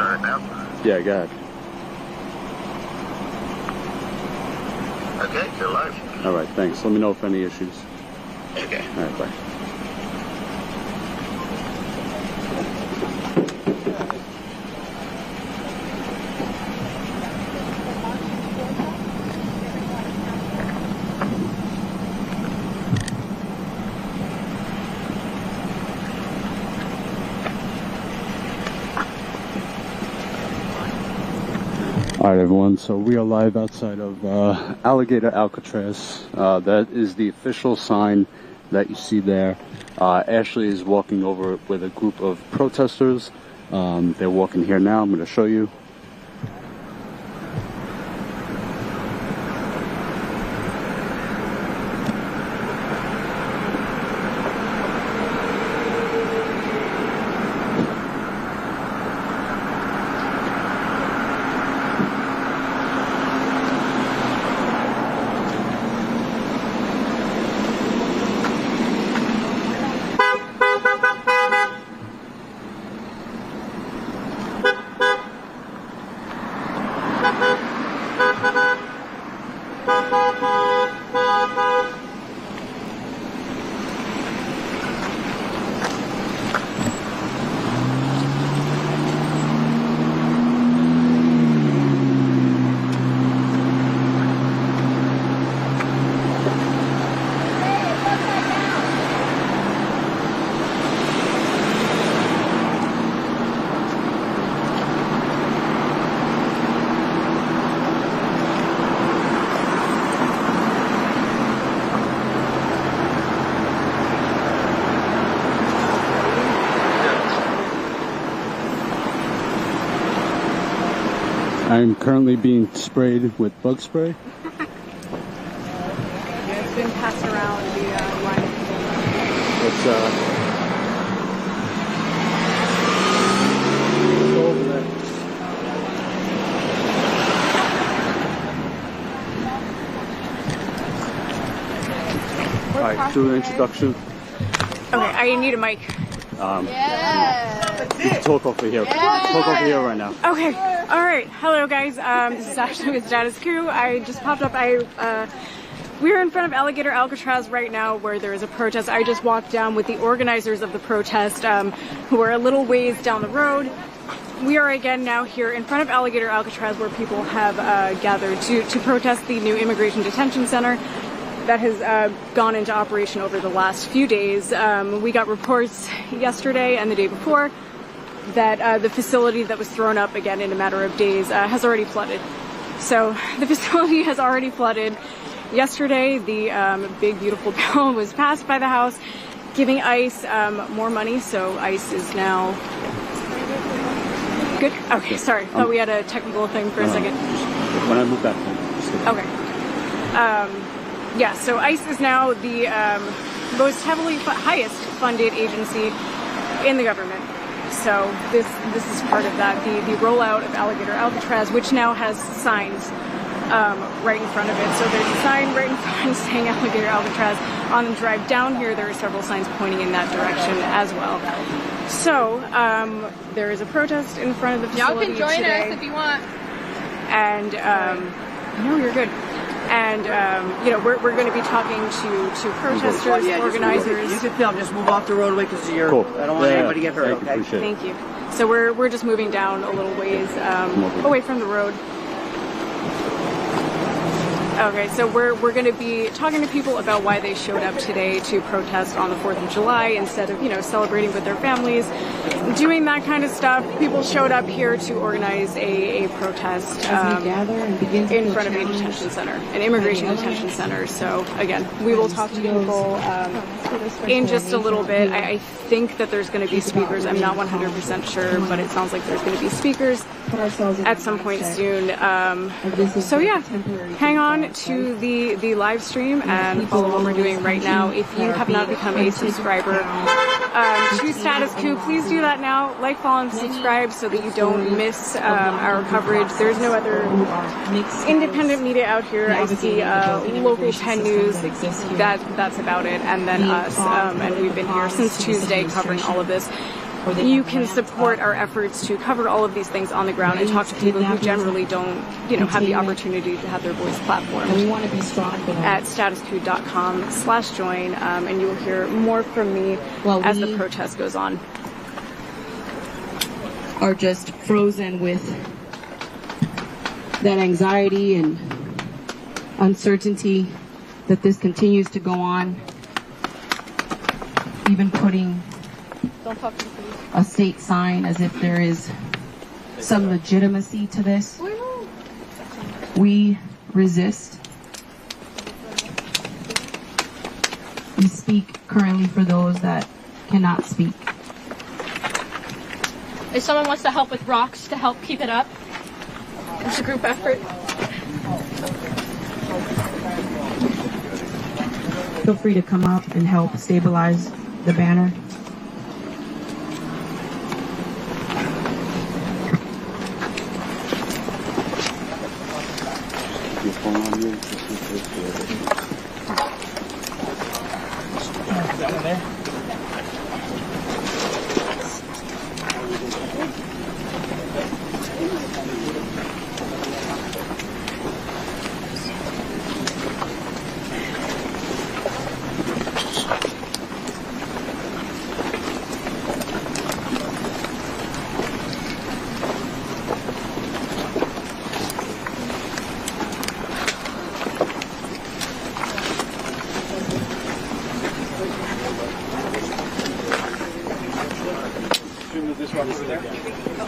start now? Yeah, go ahead. Okay, you're live. All right, thanks. Let me know if any issues. Okay. All right, bye. Alright everyone, so we are live outside of Alligator Alcatraz. That is the official sign that you see there. Ashley is walking over with a group of protesters. They're walking here now. I'm going to show you. I'm currently being sprayed with bug spray. Yeah, it's been passed around the line. Let's go over there. Alright, do an introduction. Okay, I need a mic. You can talk over here. Talk over here right now. Okay, alright. Hello guys, this is Ashley with Status Coup. I just popped up. We're in front of Alligator Alcatraz right now where there is a protest. I just walked down with the organizers of the protest who are a little ways down the road. We are again now here in front of Alligator Alcatraz where people have gathered to protest the new immigration detention center that has gone into operation over the last few days. We got reports yesterday and the day before that the facility that was thrown up again in a matter of days has already flooded. So the facility has already flooded. Yesterday, the big beautiful bill was passed by the House, giving ICE more money. So ICE is now good. Okay, sorry. Thought we had a technical thing for a second. When I move back. Okay. Yeah, so ICE is now the most highest funded agency in the government. So this is part of that, the rollout of Alligator Alcatraz, which now has signs right in front of it. So there's a sign right in front saying Alligator Alcatraz. On the drive down here, there are several signs pointing in that direction as well. So there is a protest in front of the facility today. Y'all can join us if you want. And no, you're good. And you know, we're going to be talking to protesters, organizers. You can film. Just move off the roadway because you're. Cool. I don't want anybody to get hurt. Okay. Thank you. So we're just moving down a little ways away from the road. Okay, so we're going to be talking to people about why they showed up today to protest on the 4th of July instead of, you know, celebrating with their families, doing that kind of stuff. People showed up here to organize a protest in front of a detention center, an immigration detention center. So again, we will talk to people in just a little bit. I think that there's going to be speakers. I'm not 100% sure, but it sounds like there's going to be speakers at some point soon. So yeah, hang on to the live stream and follow what we're doing right now. If you have not become a subscriber to Status Coup, please do that now. Like, follow, and subscribe so that you don't miss our coverage. There's no other independent media out here. I see local 10 News. That's about it. And then us. And we've been here since Tuesday covering all of this. you can support our efforts to cover all of these things on the ground and talk to people who generally don't, have the opportunity to have their voice platformed. We want to be strong for that. At statuscoup.com/join, and you will hear more from me as the protest goes on. Are just frozen with that anxiety and uncertainty that this continues to go on, even putting a state sign as if there is some legitimacy to this. We resist. We speak currently for those that cannot speak. If someone wants to help with rocks to help keep it up, it's a group effort. Feel free to come up and help stabilize the banner.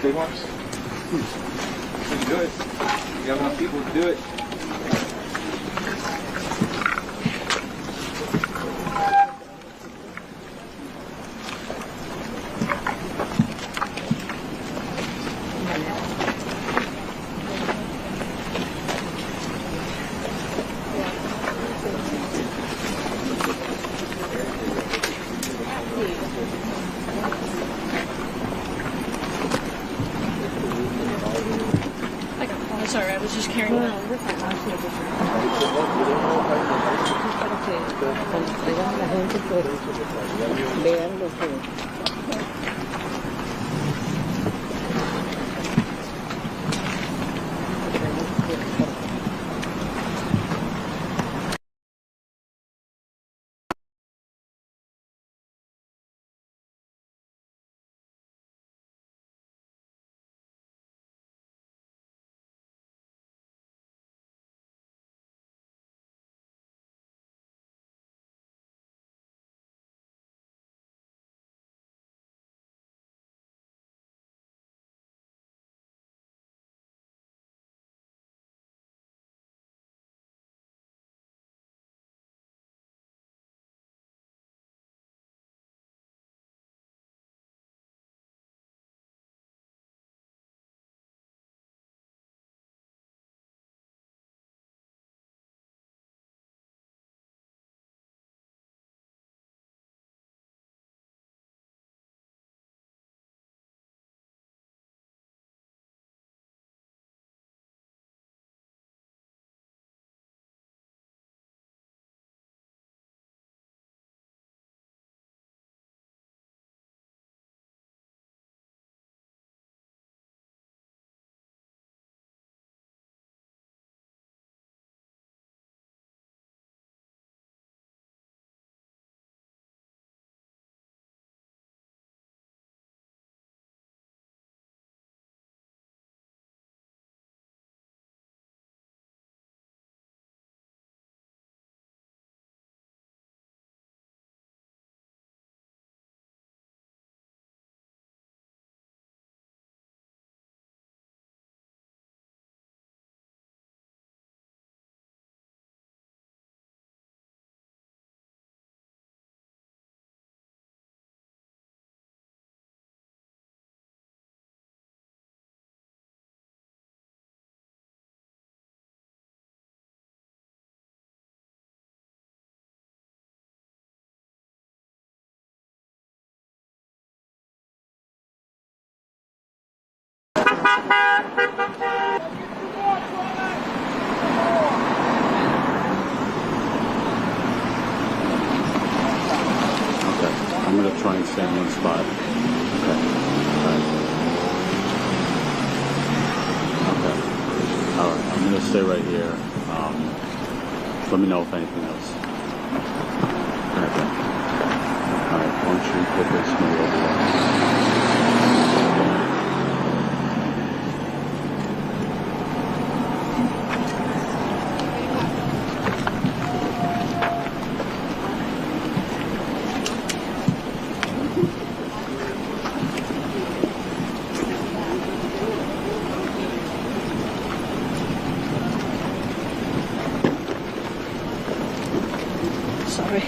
Big ones? You can do it. You have enough people to do it. Sorry, I was just carrying that. I'm going to try and stay in one spot. Okay. stay right here. Let me know if anything else. Alright, why don't you put this maybe over there? Sorry.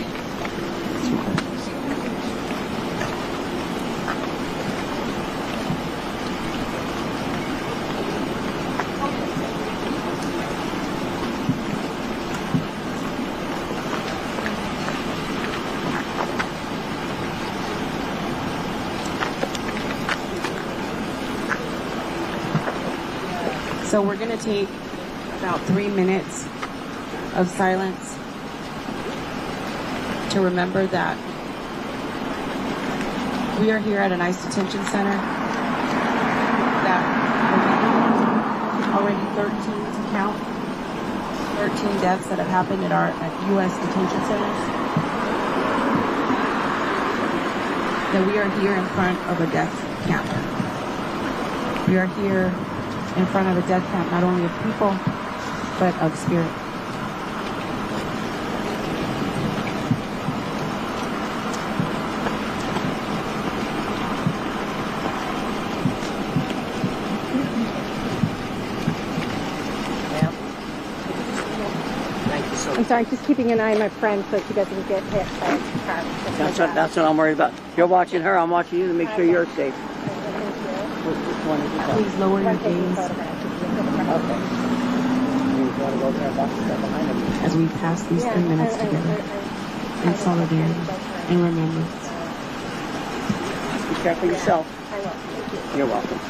So we're going to take about 3 minutes of silence to remember that we are here at an ICE detention center that already 13 to count, 13 deaths that have happened at U.S. detention centers. That we are here in front of a death camp. We are here in front of a death camp, not only of people, but of spirit. I'm sorry, I'm just keeping an eye on my friend so she doesn't get hit by a car. That's what I'm worried about. You're watching her, I'm watching you to make sure you're safe. Which one is it? Please lower your gaze Okay. You want to go there and watch the stuff behind him? as we pass these 3 minutes together in solidarity and remembrance. Be careful yourself. I will. You're welcome.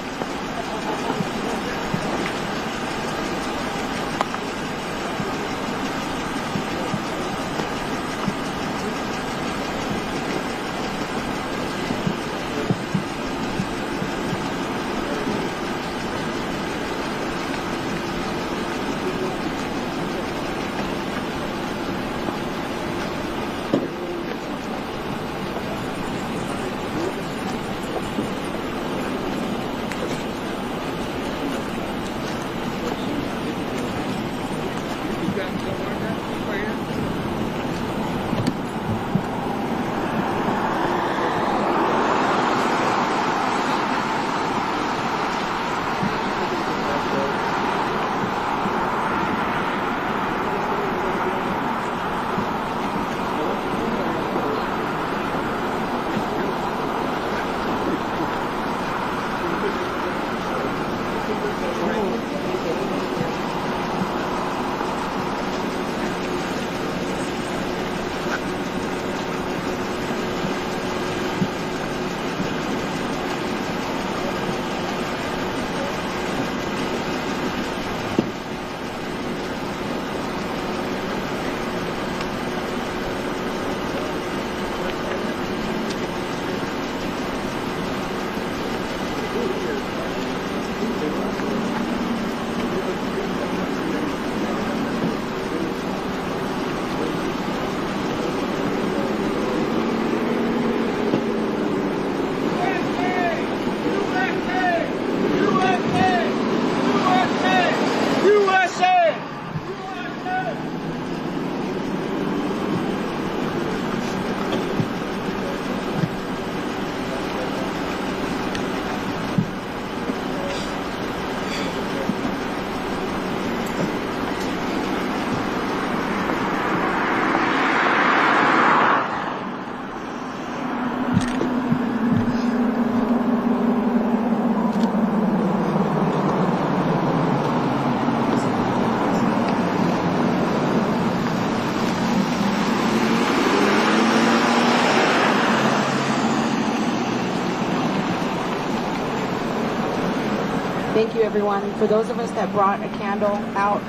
Thank you, everyone. For those of us that brought a candle out,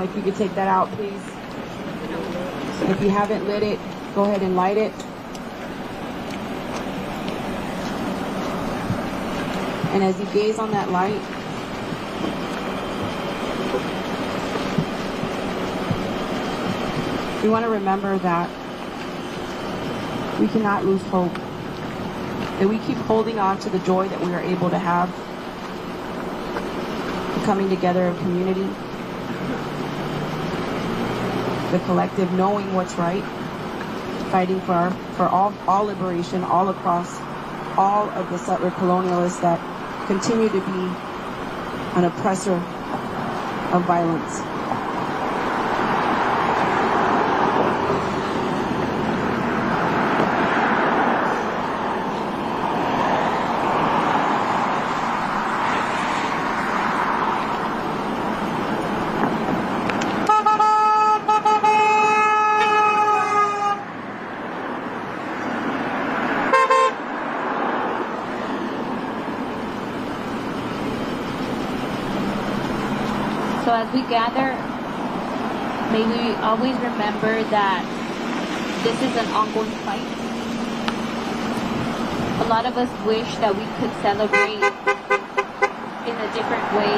if you could take that out, please. If you haven't lit it, go ahead and light it. And as you gaze on that light, We want to remember that we cannot lose hope, that we keep holding on to the joy that we are able to have, the coming together of community, the collective knowing what's right, fighting for all liberation all across all of the settler colonialists that continue to be an oppressor of violence. So as we gather, may we always remember that this is an ongoing fight. A lot of us wish that we could celebrate in a different way.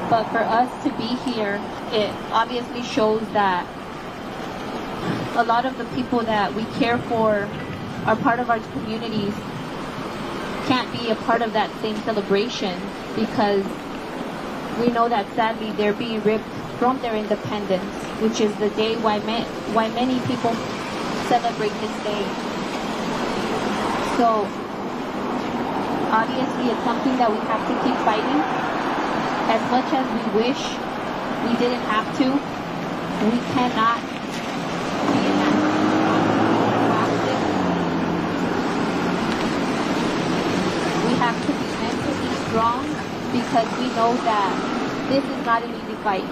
But for us to be here, it obviously shows that a lot of the people that we care for are part of our communities can't be a part of that same celebration, because we know that sadly they're being ripped from their independence, which is the day why many people celebrate this day. So obviously it's something that we have to keep fighting. As much as we wish we didn't have to, we cannot be in that. We have to be mentally strong, because we know that this is not an easy fight.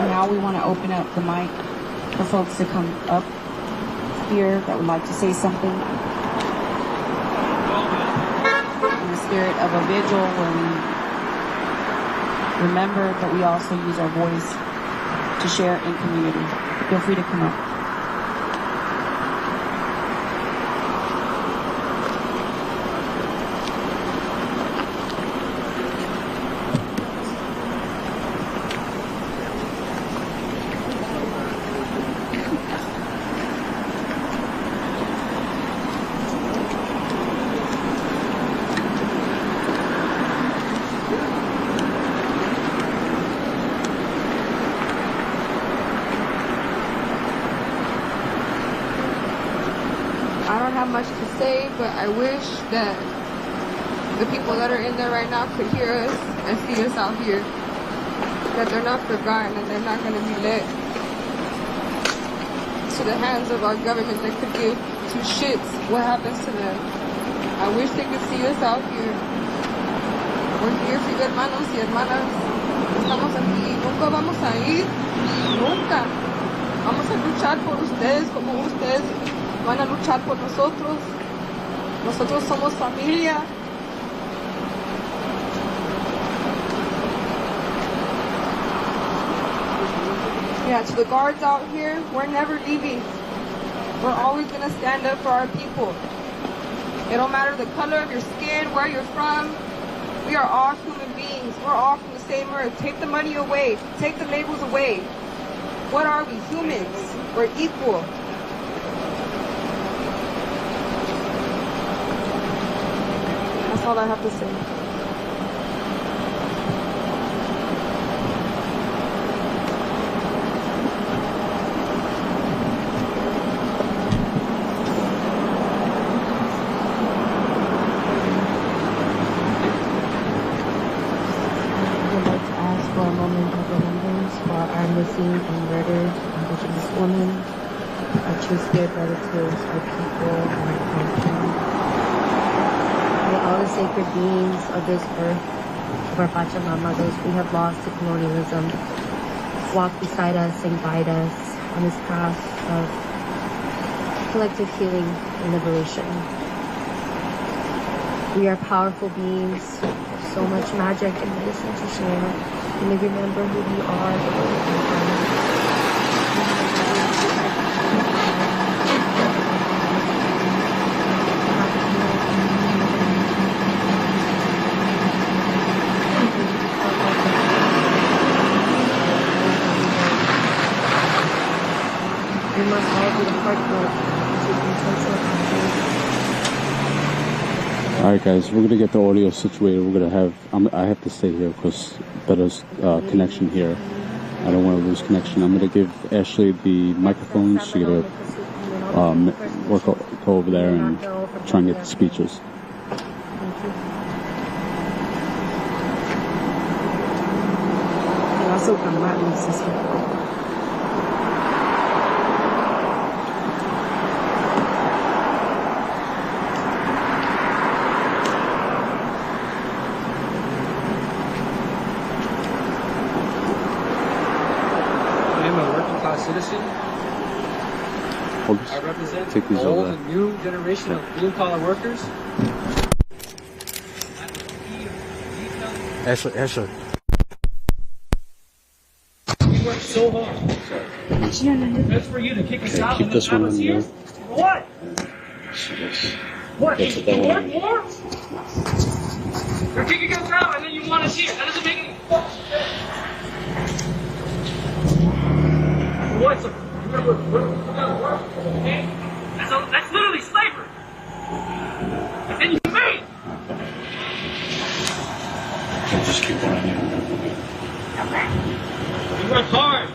Now we want to open up the mic for folks to come up here that would like to say something in the spirit of a vigil where we remember, but we also use our voice to share in community. Feel free to come up. Much to say, but I wish that the people that are in there right now could hear us and see us out here, that they're not forgotten and they're not going to be let to the hands of our government that could give two shits what happens to them. I wish they could see us out here. We're here for you, hermanos y hermanas. Estamos aquí, nunca vamos a ir, nunca. Vamos a luchar por ustedes como ustedes van a luchar por nosotros. Nosotros somos familia. Yeah, to the guards out here, we're never leaving. We're always going to stand up for our people. It don't matter the color of your skin, where you're from. We are all human beings. We're all from the same earth. Take the money away. Take the labels away. What are we? Humans. We're equal. That's all I have to say. Would like to ask for a moment of remembrance for our missing and murdered Indigenous women, our two-spirit relatives, our people, and our country. May all the sacred beings of this earth, of our Pachamama, those we have lost to colonialism, walk beside us and guide us on this path of collective healing and liberation. We are powerful beings, so much magic and medicine to share. We may remember who we are, the way we can find. Alright guys, we're gonna get the audio situated. We're gonna have, I have to stay here because better connection here. I don't want to lose connection. I'm gonna give Ashley the microphone. She's gonna go over there and try and get the speeches. Citizen. I represent Take these all over the new generation of blue-collar workers. Ashley. We work so hard. That's for you to kick us out. Keep this one in there. What? What? You work more? You're kicking us out and then you want us here. That doesn't make any fucking sense. What? So we're gonna work, okay? That's literally slavery. It's inhumane. Just keep going. You work hard.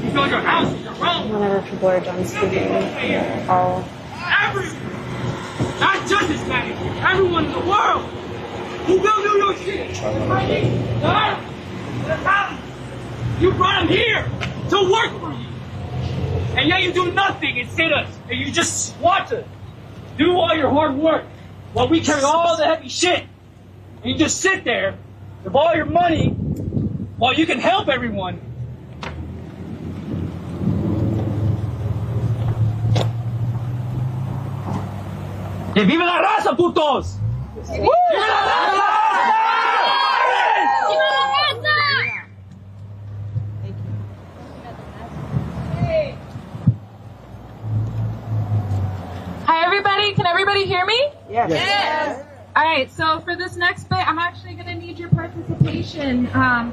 You build your house, your road. Whenever people are done speaking, I'll... Not just Hispanic, everyone in the world who will do your shit. The Italians. You brought them here to work for you. And yet you do nothing and sit us. And you just watch us do all your hard work while we carry all the heavy shit. And you just sit there with all your money while you can help everyone. ¡Que vive la raza, putos! ¡Vive la raza! Hi everybody, can everybody hear me? Yes. Yes. Alright, so for this next bit, I'm actually going to need your participation.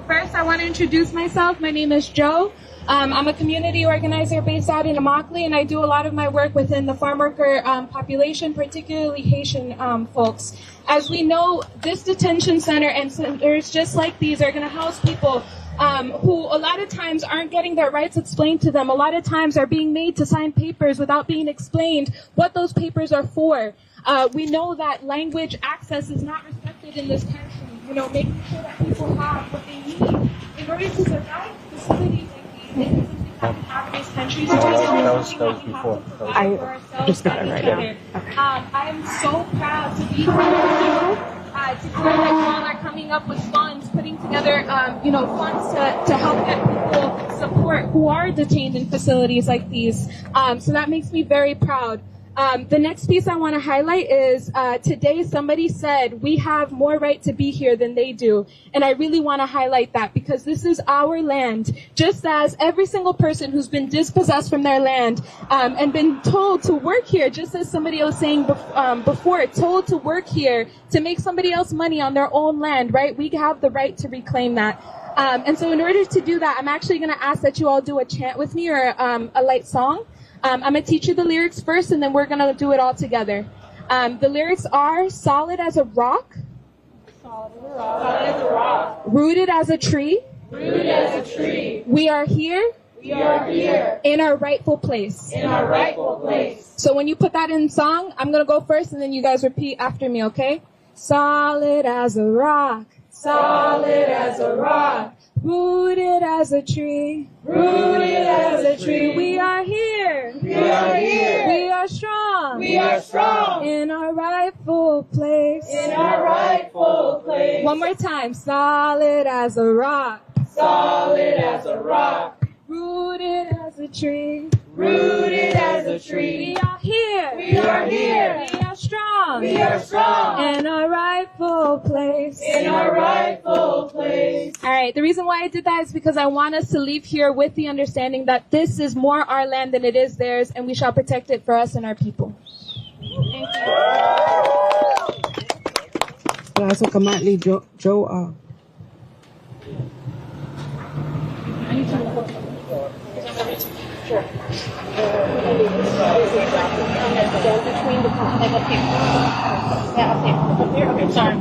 First, I want to introduce myself. My name is Joe. I'm a community organizer based out in Immokalee, and I do a lot of my work within the farm worker population, particularly Haitian folks. As we know, this detention center and centers just like these are going to house people who a lot of times aren't getting their rights explained to them. A lot of times are being made to sign papers without being explained what those papers are for. We know that language access is not respected in this country. You know, making sure that people have what they need in order to survive facilities like these. It isn't because we have these countries. That was before. I just got it right now. I am so proud to be here with you. To hear that you all are coming up with funds, putting together, funds to help get people support who are detained in facilities like these. So that makes me very proud. The next piece I want to highlight is today somebody said we have more right to be here than they do. And I really want to highlight that because this is our land, just as every single person who's been dispossessed from their land and been told to work here, just as somebody was saying before, told to work here to make somebody else money on their own land, right? We have the right to reclaim that. And so in order to do that, I'm actually going to ask that you all do a chant with me or a light song. I'm going to teach you the lyrics first, and then we're going to do it all together. The lyrics are solid as a rock, rooted as a tree, we are here, in our rightful place. So when you put that in song, I'm going to go first, and then you guys repeat after me, okay? Solid as a rock, rooted as a tree, we are here, we are strong, in our rightful place, One more time, solid as a rock, rooted as a tree, we are here, we are strong, in our rightful place, All right, the reason why I did that is because I want us to leave here with the understanding that this is more our land than it is theirs, and we shall protect it for us and our people. Thank you. Joe. Sure. Okay, sorry.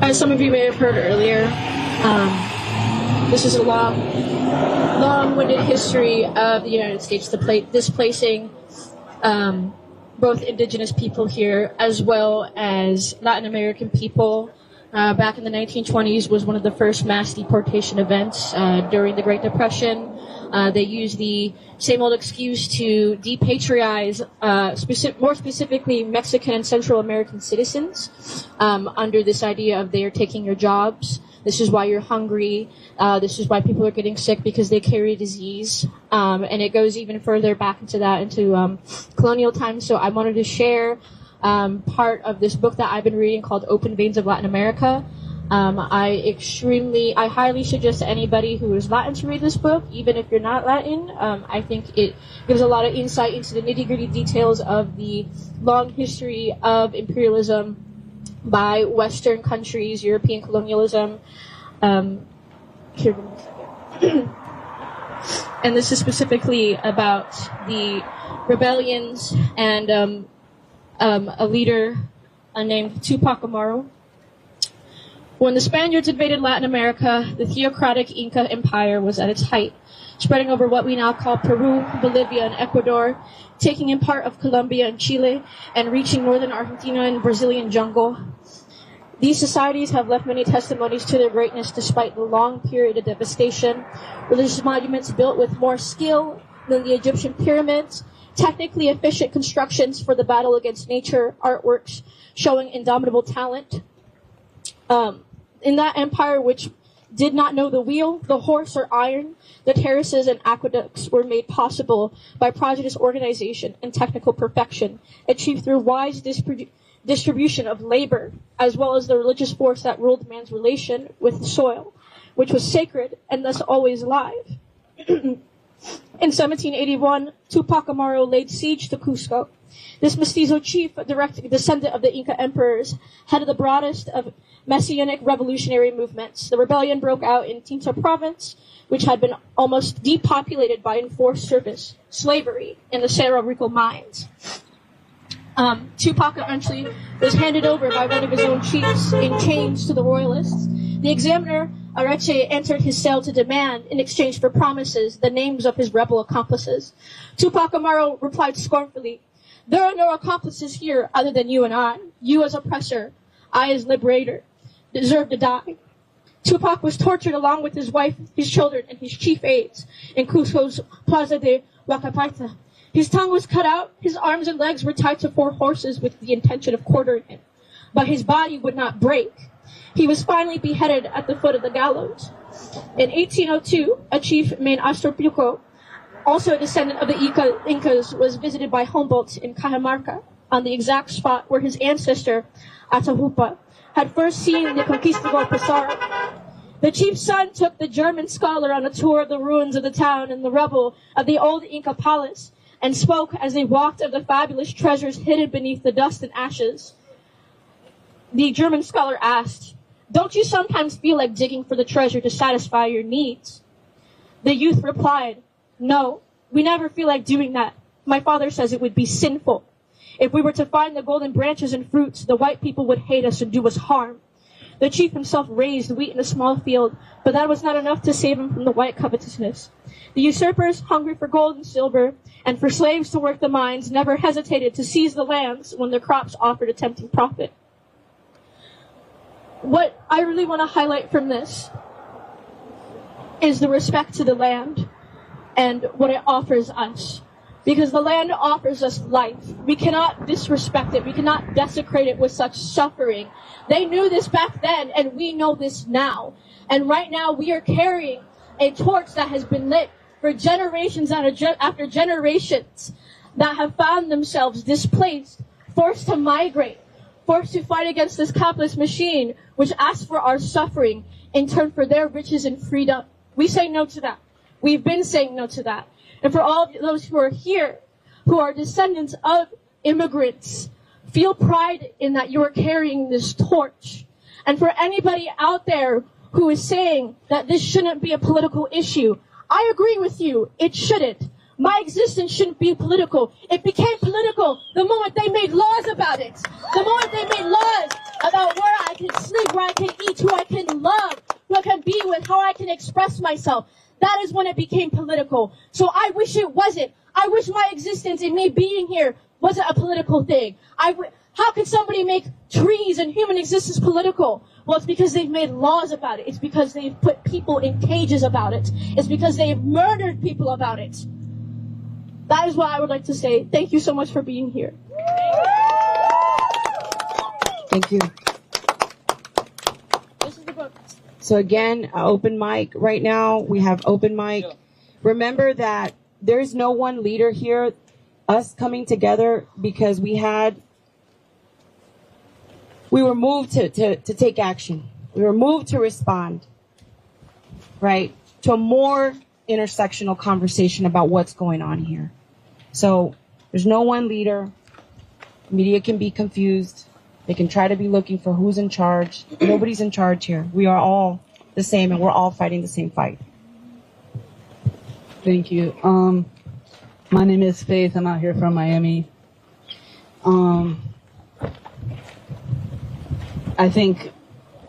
As some of you may have heard earlier, this is a long-winded history of the United States displacing both indigenous people here as well as Latin American people. Back in the 1920s was one of the first mass deportation events during the Great Depression. They used the same old excuse to depatriatize, more specifically Mexican and Central American citizens, under this idea of they are taking your jobs. This is why you're hungry. This is why people are getting sick, because they carry disease. And it goes even further back into colonial times. So I wanted to share part of this book that I've been reading called Open Veins of Latin America. I highly suggest to anybody who is Latin to read this book, even if you're not Latin. I think it gives a lot of insight into the nitty-gritty details of the long history of imperialism by Western countries, European colonialism. And this is specifically about the rebellions and a leader named Tupac Amaru. When the Spaniards invaded Latin America, the theocratic Inca Empire was at its height, spreading over what we now call Peru, Bolivia, and Ecuador, taking in part of Colombia and Chile, and reaching northern Argentina and Brazilian jungle. These societies have left many testimonies to their greatness despite the long period of devastation. Religious monuments built with more skill than the Egyptian pyramids, technically efficient constructions for the battle against nature, artworks showing indomitable talent. In that empire, which did not know the wheel, the horse, or iron, the terraces and aqueducts were made possible by prodigious organization and technical perfection, achieved through wise distribution of labor, as well as the religious force that ruled man's relation with the soil, which was sacred and thus always alive. In 1781, Tupac Amaru laid siege to Cusco. This mestizo chief, a direct descendant of the Inca emperors, headed the broadest of messianic revolutionary movements. The rebellion broke out in Tinto province, which had been almost depopulated by enforced service, slavery, in the Cerro Rico mines. Tupac eventually was handed over by one of his own chiefs in chains to the royalists. The examiner Areche entered his cell to demand, in exchange for promises, the names of his rebel accomplices. Tupac Amaru replied scornfully, "There are no accomplices here other than you and I. You as oppressor, I as liberator, deserve to die." Tupac was tortured along with his wife, his children, and his chief aides in Cusco's Plaza de Huacapaita. His tongue was cut out, his arms and legs were tied to 4 horses with the intention of quartering him. But his body would not break. He was finally beheaded at the foot of the gallows. In 1802, a chief named Astorpico, also a descendant of the Incas, was visited by Humboldt in Cajamarca, on the exact spot where his ancestor, Atahualpa, had first seen the conquistador Pizarro. The chief's son took the German scholar on a tour of the ruins of the town and the rubble of the old Inca palace, and spoke as they walked of the fabulous treasures hidden beneath the dust and ashes. The German scholar asked, "Don't you sometimes feel like digging for the treasure to satisfy your needs?" The youth replied, "No, we never feel like doing that. My father says it would be sinful. If we were to find the golden branches and fruits, the white people would hate us and do us harm." The chief himself raised wheat in a small field, but that was not enough to save him from the white covetousness. The usurpers, hungry for gold and silver, and for slaves to work the mines, never hesitated to seize the lands when their crops offered a tempting profit. What I really want to highlight from this is the respect to the land and what it offers us. Because the land offers us life. We cannot disrespect it. We cannot desecrate it with such suffering. They knew this back then, and we know this now. And right now, we are carrying a torch that has been lit for generations after generations that have found themselves displaced, forced to migrate, forced to fight against this capitalist machine, which asks for our suffering in turn for their riches and freedom. We say no to that. We've been saying no to that. And for all of those who are here, who are descendants of immigrants, feel pride in that you are carrying this torch. And for anybody out there who is saying that this shouldn't be a political issue. I agree with you. It shouldn't. My existence shouldn't be political. It became political the moment they made laws about it. The moment they made laws about where I can sleep, where I can eat, who I can love, who I can be with, how I can express myself. That is when it became political. So I wish it wasn't. I wish my existence and me being here wasn't a political thing. How can somebody make trees and human existence political? Well, it's because they've made laws about it. It's because they've put people in cages about it. It's because they've murdered people about it. That is what I would like to say. Thank you so much for being here. Thank you. This is the book. So again, open mic. Right now, we have open mic. Remember that there's no one leader here. Us coming together because we were moved to take action. We were moved to respond, right, to a more intersectional conversation about what's going on here. So there's no one leader. Media can be confused. They can try to be looking for who's in charge. Nobody's in charge here. We are all the same, and we're all fighting the same fight. Thank you. My name is Faith. I'm out here from Miami. I think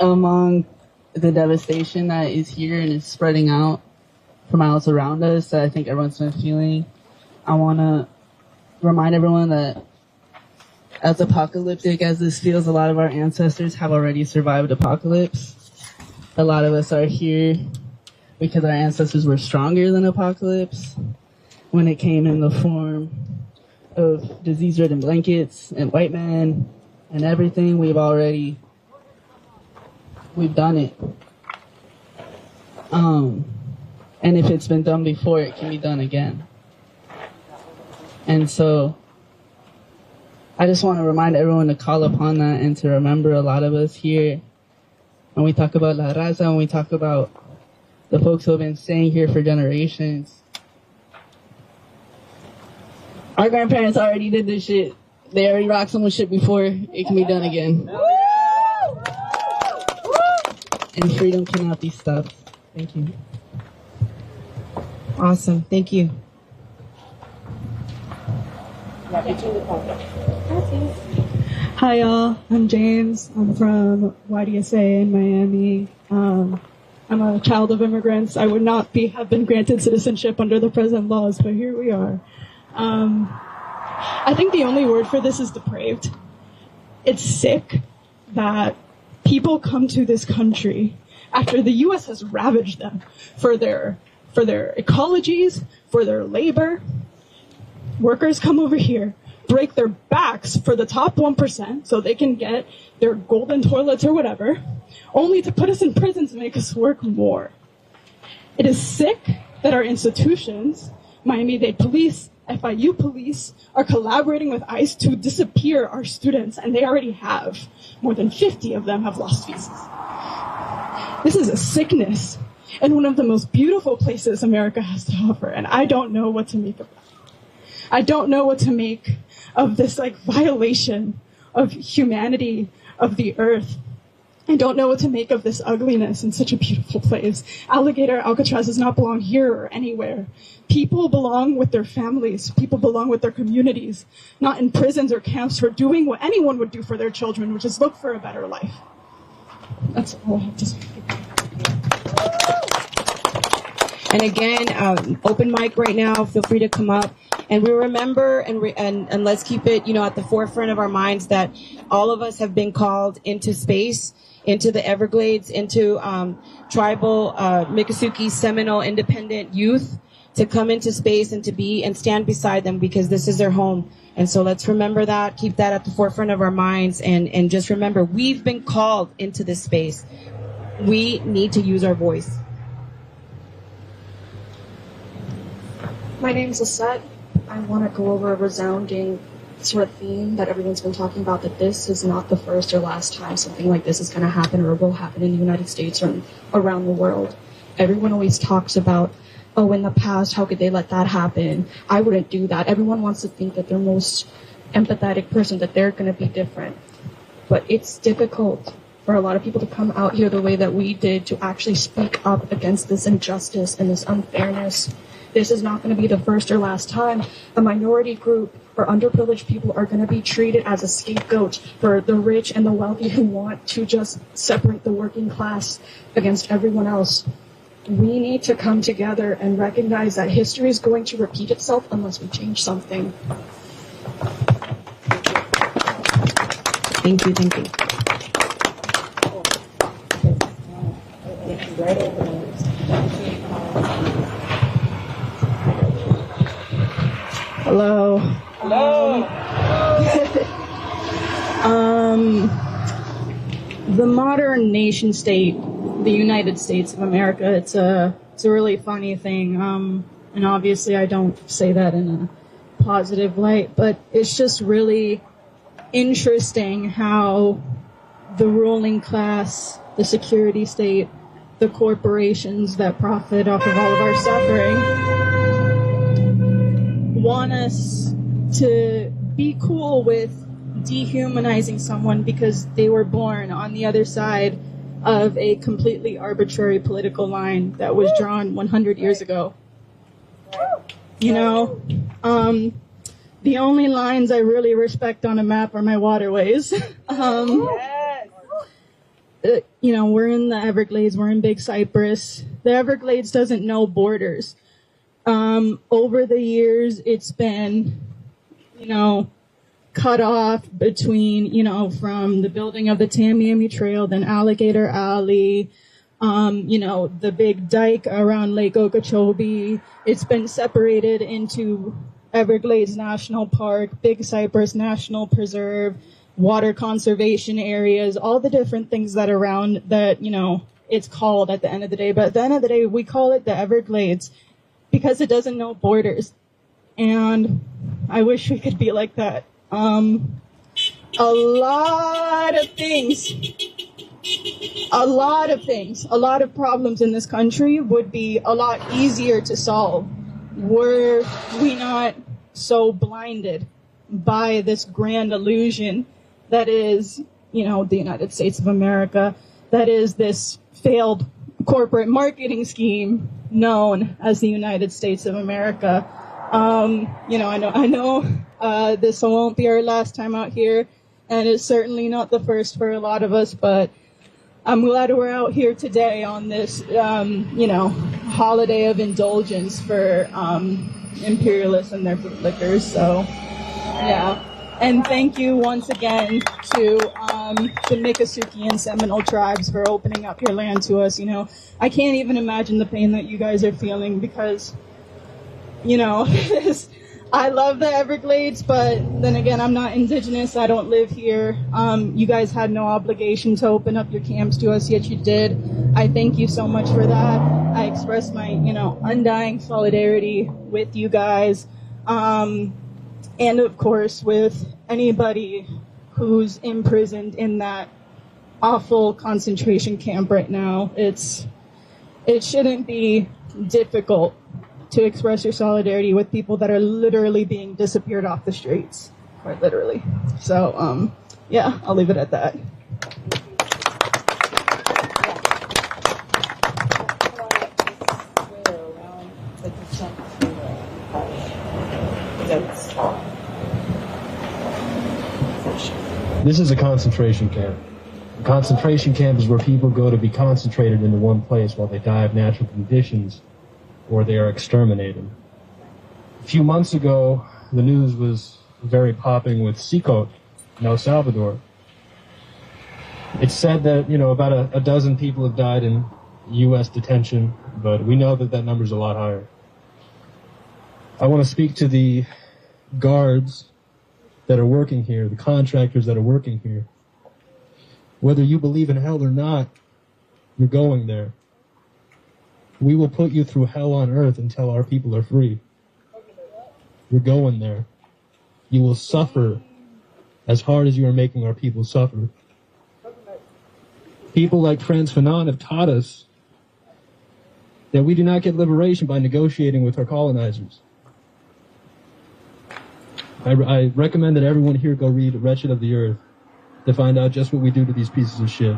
among the devastation that is here and is spreading out from else around us that I think everyone's been feeling, I want to remind everyone that as apocalyptic as this feels, a lot of our ancestors have already survived apocalypse. A lot of us are here because our ancestors were stronger than apocalypse when it came in the form of disease-ridden blankets and white men and everything. We've done it. And if it's been done before, it can be done again. And so I just want to remind everyone to call upon that and to remember a lot of us here. When we talk about La Raza, when we talk about the folks who have been staying here for generations, our grandparents already did this shit. They already rocked someone's shit before. It can be done again. And freedom cannot be stopped. Thank you. Awesome. Thank you. Hi y'all, I'm James. I'm from YDSA in Miami. I'm a child of immigrants. I would not have been granted citizenship under the present laws, but here we are. I think the only word for this is depraved. It's sick that people come to this country after the U.S. has ravaged them for their ecologies, for their labor. Workers come over here, break their backs for the top 1% so they can get their golden toilets or whatever, only to put us in prisons and make us work more. It is sick that our institutions, Miami-Dade Police, FIU Police, are collaborating with ICE to disappear our students, and they already have. More than 50 of them have lost visas. This is a sickness in one of the most beautiful places America has to offer, and I don't know what to make of it. I don't know what to make of this violation of humanity, of the earth. I don't know what to make of this ugliness in such a beautiful place. Alligator Alcatraz does not belong here or anywhere. People belong with their families. People belong with their communities, not in prisons or camps for doing what anyone would do for their children, which is look for a better life. That's all I have to say. And again, open mic right now. Feel free to come up. And we remember and let's keep it, at the forefront of our minds that all of us have been called into space, into the Everglades, into tribal Miccosukee Seminole independent youth to come into space and to be and stand beside them because this is their home. And so let's remember that, keep that at the forefront of our minds, and just remember we've been called into this space. We need to use our voice. My name's Lisette. I want to go over a resounding sort of theme that everyone's been talking about, that this is not the first or last time something like this is going to happen or will happen in the United States or around the world. Everyone always talks about, oh, in the past, how could they let that happen? I wouldn't do that. Everyone wants to think that they're most empathetic person, that they're going to be different. But it's difficult for a lot of people to come out here the way that we did to actually speak up against this injustice and this unfairness. This is not going to be the first or last time a minority group or underprivileged people are going to be treated as a scapegoat for the rich and the wealthy who want to just separate the working class against everyone else. We need to come together and recognize that history is going to repeat itself unless we change something. Thank you, thank you. Hello. Hello. The modern nation state, the United States of America, it's a really funny thing. And obviously I don't say that in a positive light, but it's just really interesting how the ruling class, the security state, the corporations that profit off of all of our suffering want us to be cool with dehumanizing someone because they were born on the other side of a completely arbitrary political line that was drawn 100 years ago. You know, the only lines I really respect on a map are my waterways. You know, we're in the Everglades, we're in Big Cypress. The Everglades doesn't know borders. Over the years, it's been, you know, cut off between, you know, from the building of the Tamiami Trail, then Alligator Alley, you know, the big dike around Lake Okeechobee. It's been separated into Everglades National Park, Big Cypress National Preserve, water conservation areas, all the different things that are around that, you know, it's called at the end of the day. But at the end of the day, we call it the Everglades because it doesn't know borders. And I wish we could be like that. A lot of problems in this country would be a lot easier to solve were we not so blinded by this grand illusion that is, you know, the United States of America, that is this failed corporate marketing scheme known as the United States of America. You know, I know this won't be our last time out here, and it's certainly not the first for a lot of us, but I'm glad we're out here today on this, you know, holiday of indulgence for imperialists and their liquors. So, yeah. And thank you once again to the Miccosukee and Seminole tribes for opening up your land to us. You know, I can't even imagine the pain that you guys are feeling because, you know, I love the Everglades, but then again, I'm not indigenous. I don't live here. You guys had no obligation to open up your camps to us, yet you did. I thank you so much for that. I express my, you know, undying solidarity with you guys. And of course, with anybody who's imprisoned in that awful concentration camp right now. It shouldn't be difficult to express your solidarity with people that are literally being disappeared off the streets, quite literally. So, yeah, I'll leave it at that. This is a concentration camp. A concentration camp is where people go to be concentrated into one place while they die of natural conditions or they are exterminated. A few months ago, the news was very popping with Seacoat in El Salvador. It's said that, about a dozen people have died in U.S. detention, but we know that that number's a lot higher. I want to speak to the guards that are working here, the contractors that are working here. Whether you believe in hell or not, you're going there. We will put you through hell on earth until our people are free. You're going there. You will suffer as hard as you are making our people suffer. People like Frantz Fanon have taught us that we do not get liberation by negotiating with our colonizers. I recommend that everyone here go read Wretched of the Earth. to find out just what we do to these pieces of shit.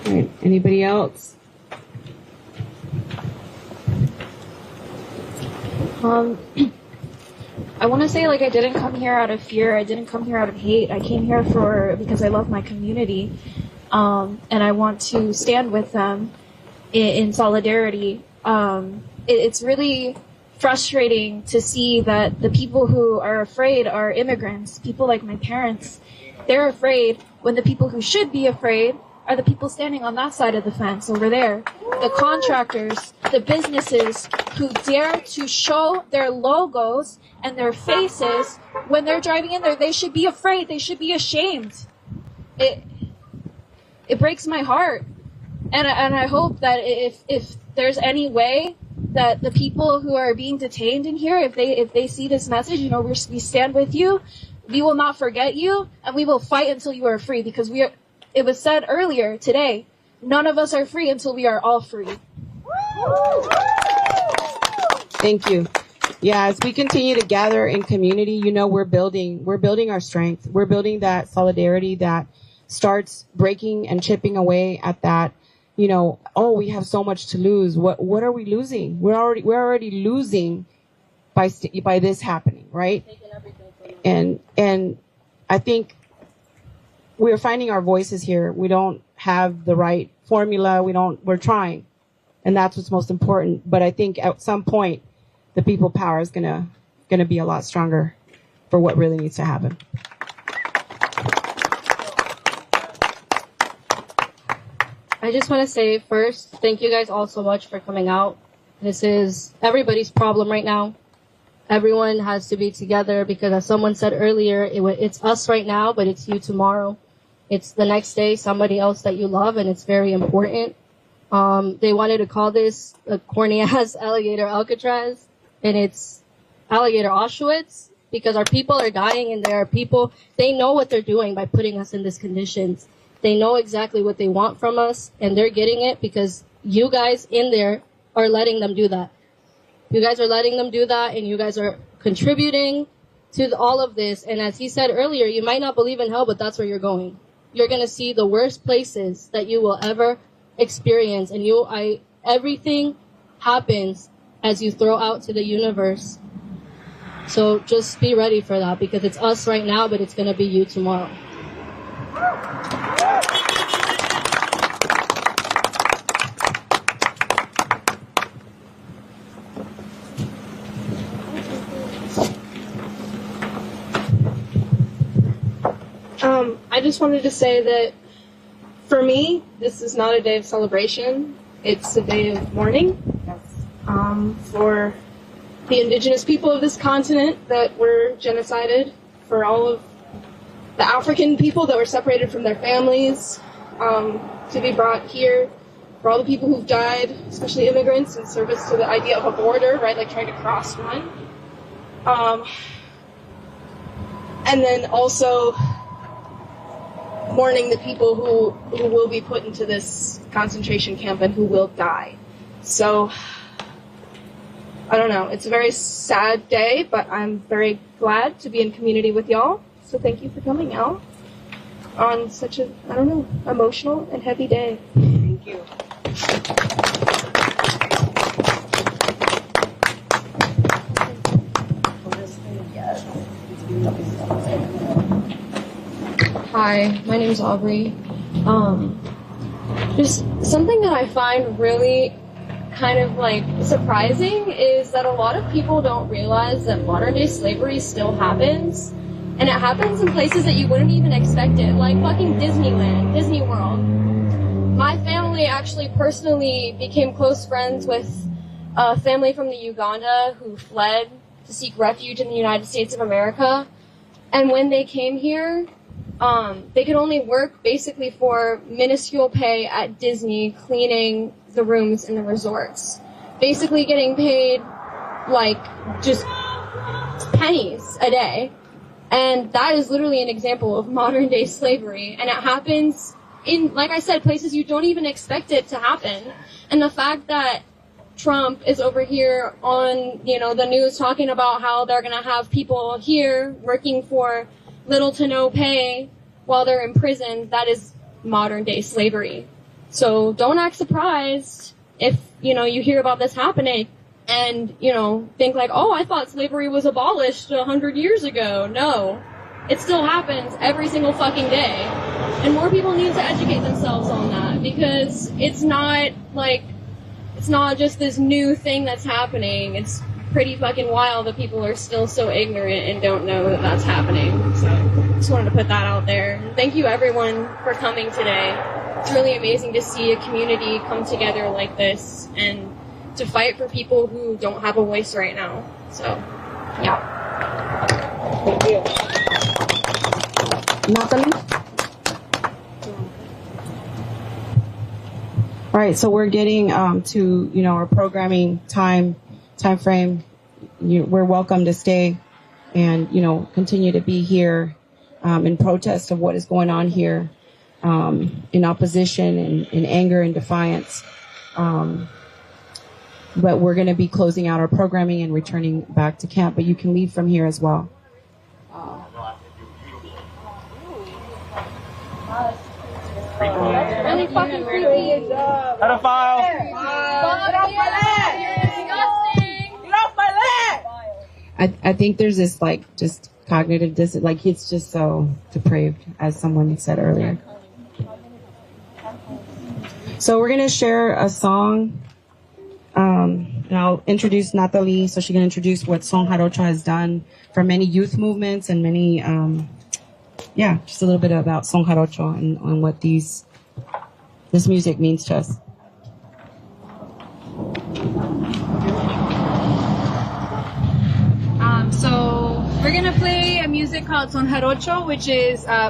All right, anybody else? I want to say, like, I didn't come here out of fear. I didn't come here out of hate. I came here because I love my community, and I want to stand with them in solidarity. It's really frustrating to see that the people who are afraid are immigrants, people like my parents. They're afraid when the people who should be afraid are the people standing on that side of the fence over there. The contractors, the businesses who dare to show their logos and their faces when they're driving in there. They should be afraid. They should be ashamed. It breaks my heart. And I hope that if there's any way that the people who are being detained in here, if they see this message, you know, we stand with you, we will not forget you, and we will fight until you are free, because it was said earlier today, none of us are free until we are all free. Thank you. Yeah, as we continue to gather in community, you know, we're building our strength. We're building that solidarity that starts breaking and chipping away at that, you know, oh, we have so much to lose. What are we losing? We're already losing by this happening, right? And I think we're finding our voices here. We don't have the right formula. We're trying. And that's what's most important. But I think at some point, the people power is gonna be a lot stronger for what really needs to happen. I just want to say first, thank you guys all so much for coming out. This is everybody's problem right now. Everyone has to be together because, as someone said earlier, it's us right now, but it's you tomorrow. It's the next day, somebody else that you love, and it's very important. They wanted to call this a corny-ass Alligator Alcatraz, and it's Alligator Auschwitz, because our people are dying, and there are people, they know what they're doing by putting us in these conditions. They know exactly what they want from us, and they're getting it because you guys in there are letting them do that. You guys are letting them do that, and you guys are contributing to all of this. And as he said earlier, you might not believe in hell, but that's where you're going. You're going to see the worst places that you will ever experience, and everything happens as you throw out to the universe. So just be ready for that, because it's us right now, but it's going to be you tomorrow. I just wanted to say that for me, this is not a day of celebration. It's a day of mourning for the indigenous people of this continent that were genocided, for all of the African people that were separated from their families to be brought here, for all the people who've died, especially immigrants, in service to the idea of a border, right, like trying to cross one. And then also mourning the people who will be put into this concentration camp and who will die. So, I don't know. It's a very sad day, but I'm very glad to be in community with y'all. So thank you for coming out on such a, I don't know, emotional and heavy day. Thank you. Hi, my name's Aubrey. Just something that I find really kind of like surprising is that a lot of people don't realize that modern day slavery still happens, and it happens in places that you wouldn't even expect it, like fucking Disneyland, Disney World. My family actually personally became close friends with a family from the Uganda who fled to seek refuge in the United States of America, and when they came here, they could only work basically for minuscule pay at Disney, cleaning the rooms in the resorts. Basically getting paid like just pennies a day. And that is literally an example of modern day slavery. And it happens in, like I said, places you don't even expect it to happen. And the fact that Trump is over here on, the news talking about how they're going to have people here working for little to no pay while they're in prison, that is modern day slavery. So don't act surprised if, you hear about this happening and, think like, oh, I thought slavery was abolished 100 years ago. No, it still happens every single fucking day. And more people need to educate themselves on that, because it's not just this new thing that's happening. It's pretty fucking wild that people are still so ignorant and don't know that that's happening. So just wanted to put that out there. And thank you everyone for coming today. It's really amazing to see a community come together like this and to fight for people who don't have a voice right now. So, yeah. Thank you. Natalie? All right, so we're getting to, our programming time frame. We're welcome to stay and, continue to be here in protest of what is going on here, in opposition and in anger and defiance. But we're going to be closing out our programming and returning back to camp. But you can leave from here as well. Really fucking creepy. Pedophile. Get off my leg. You're disgusting. Get off my leg. I think there's this just cognitive dissonance. It's just so depraved, as someone said earlier. So we're going to share a song. And I'll introduce Natalie, so she can introduce what Son Jarocho has done for many youth movements and many, just a little bit about Son Jarocho and what this music means to us. So we're gonna play a music called Son Jarocho,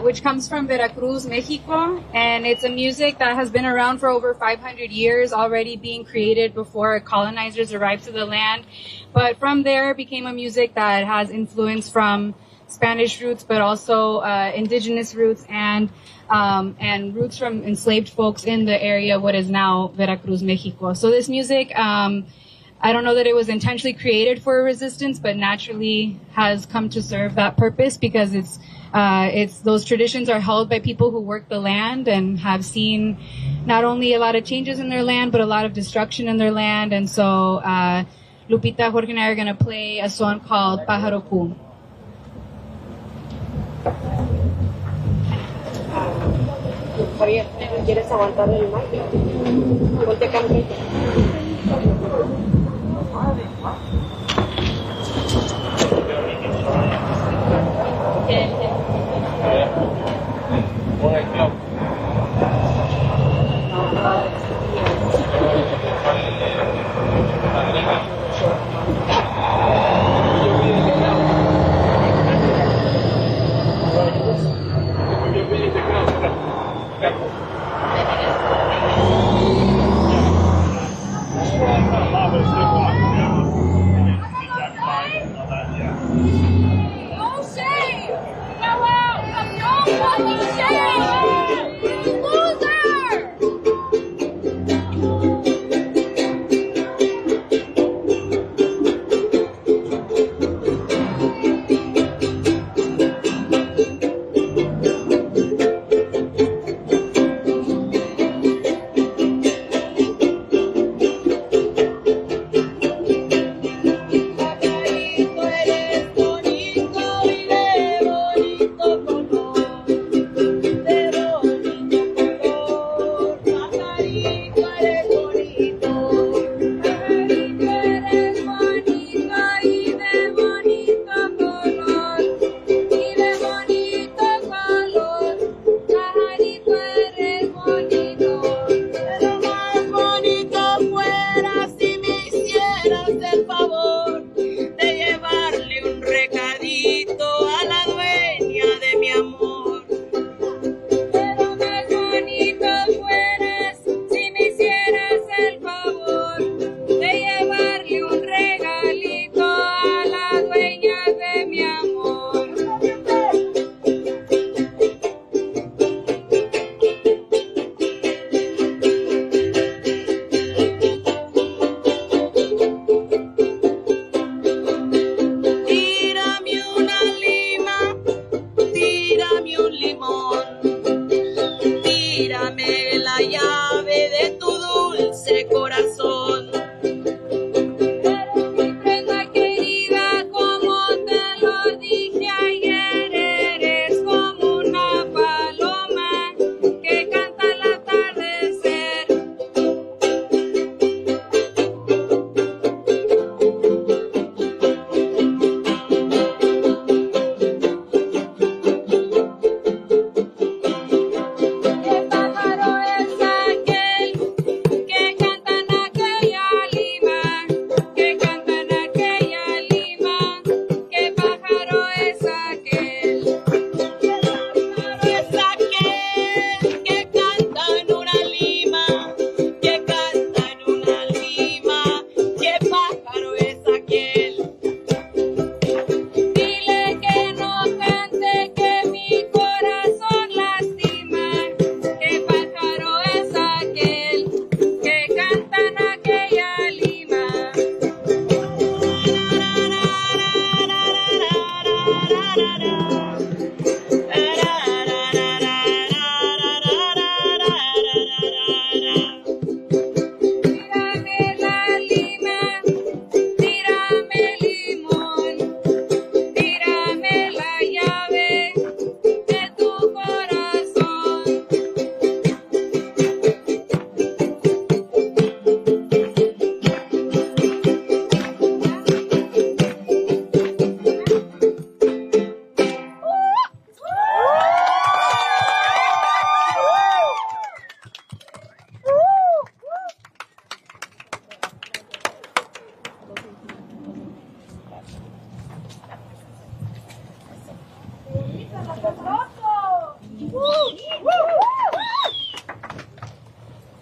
which comes from Veracruz, Mexico, and it's a music that has been around for over 500 years, already being created before colonizers arrived to the land. But from there became a music that has influence from Spanish roots, but also indigenous roots and roots from enslaved folks in the area, what is now Veracruz, Mexico. So this music, I don't know that it was intentionally created for resistance, but naturally has come to serve that purpose, because it's those traditions are held by people who work the land and have seen not only a lot of changes in their land, but a lot of destruction in their land. And so Lupita, Jorge, and I are going to play a song called Pájaro Cu. Javier, ¿quieres aguantar el mic? Ponte camiseta. No shame! la llave de tu dulce corazón.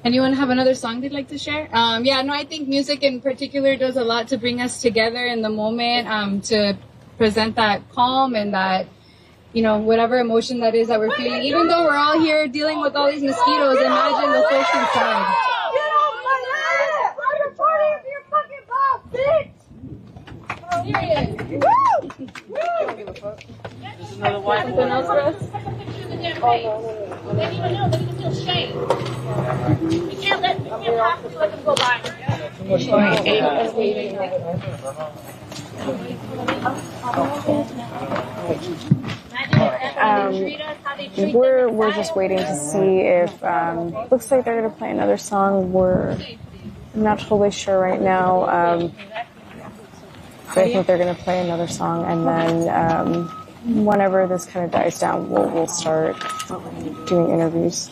Anyone have another song they'd like to share? I think music in particular does a lot to bring us together in the moment, to present that calm and that, whatever emotion that is that we're feeling. Even though we're all here dealing with all these mosquitoes, imagine the folks inside. This is another white Something else for us? They didn't even know. They can feel shame. You can't have to let them go by. We're just waiting to see if looks like they're gonna play another song. I'm not totally sure right now. But I think they're gonna play another song, and then whenever this kind of dies down, we'll start doing interviews.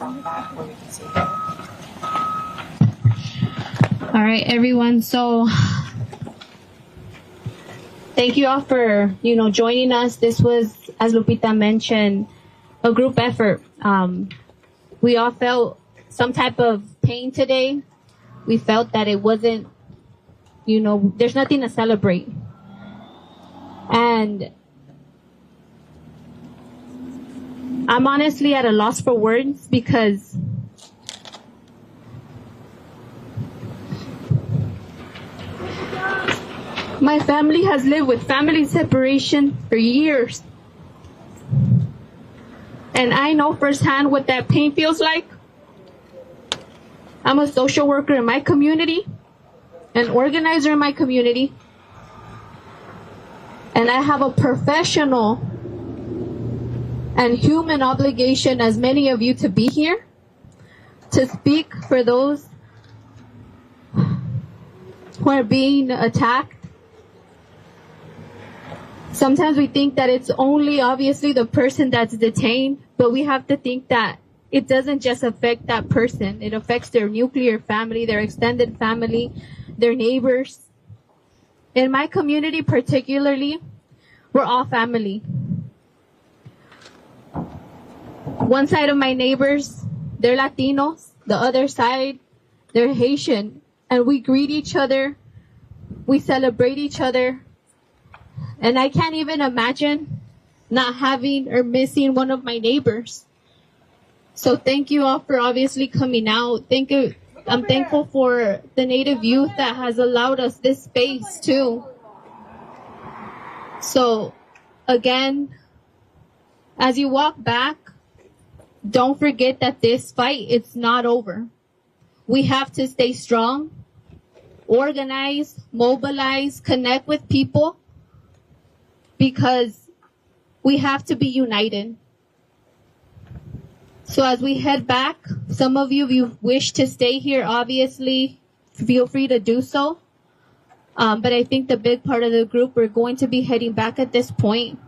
All right, everyone. So thank you all for, joining us. This was, as Lupita mentioned, a group effort. We all felt some type of pain today. We felt that it wasn't, there's nothing to celebrate. And I'm honestly at a loss for words because my family has lived with family separation for years. And I know firsthand what that pain feels like. I'm a social worker in my community, an organizer in my community, and I have a professional and human obligation, as many of you, to be here to speak for those who are being attacked. Sometimes we think that it's only obviously the person that's detained, but we have to think that it doesn't just affect that person. It affects their nuclear family, their extended family, their neighbors. In my community particularly, we're all family. One side of my neighbors, they're Latinos. The other side, they're Haitian. And we greet each other. We celebrate each other. And I can't even imagine not having or missing one of my neighbors. So thank you all for obviously coming out. I'm thankful for the Native youth that has allowed us this space too. So again, as you walk back, don't forget that this fight, it's not over. We have to stay strong, organize, mobilize, connect with people, because we have to be united. So as we head back, some of you, if you wish to stay here, obviously, feel free to do so. But I think the big part of the group, we're going to be heading back at this point.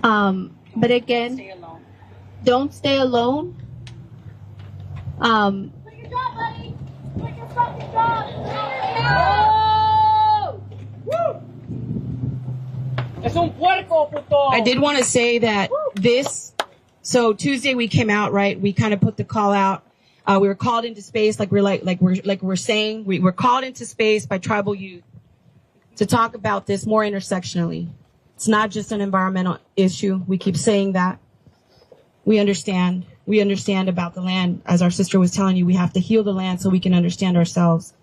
But again, don't stay alone. I did want to say that so Tuesday we came out, right? We kind of put the call out. We were called into space, we're saying, we were called into space by tribal youth to talk about this more intersectionally. It's not just an environmental issue. We keep saying that. We understand about the land. As our sister was telling you, we have to heal the land so we can understand ourselves.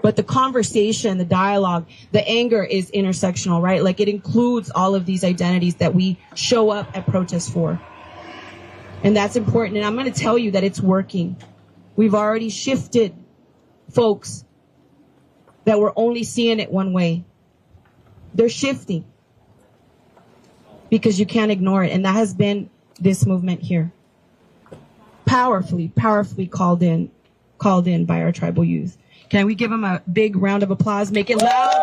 But the conversation, the dialogue, the anger is intersectional, right? Like it includes all of these identities that we show up at protests for. And that's important. And I'm going to tell you that it's working. We've already shifted folks that were only seeing it one way. They're shifting because you can't ignore it. And that has been this movement here. Powerfully called in by our tribal youth. Can we give them a big round of applause? Make it loud.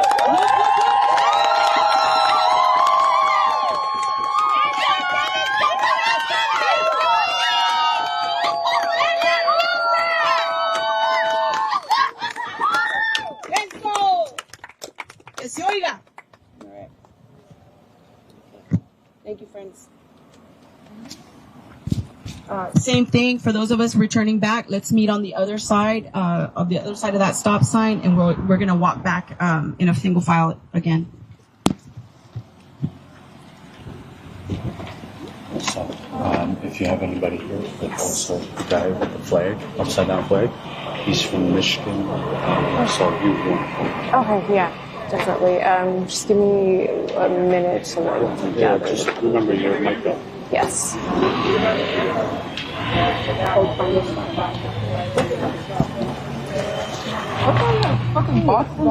Thank you, friends. Same thing for those of us returning back. Let's meet on the other side of that stop sign, and we're gonna walk back in a single file again. So, if you have anybody here, but also the guy with the flag, upside down flag, he's from Michigan. So you want. Okay, yeah, definitely. Just give me a minute to Yeah, just remember your mic up. Yes. I'm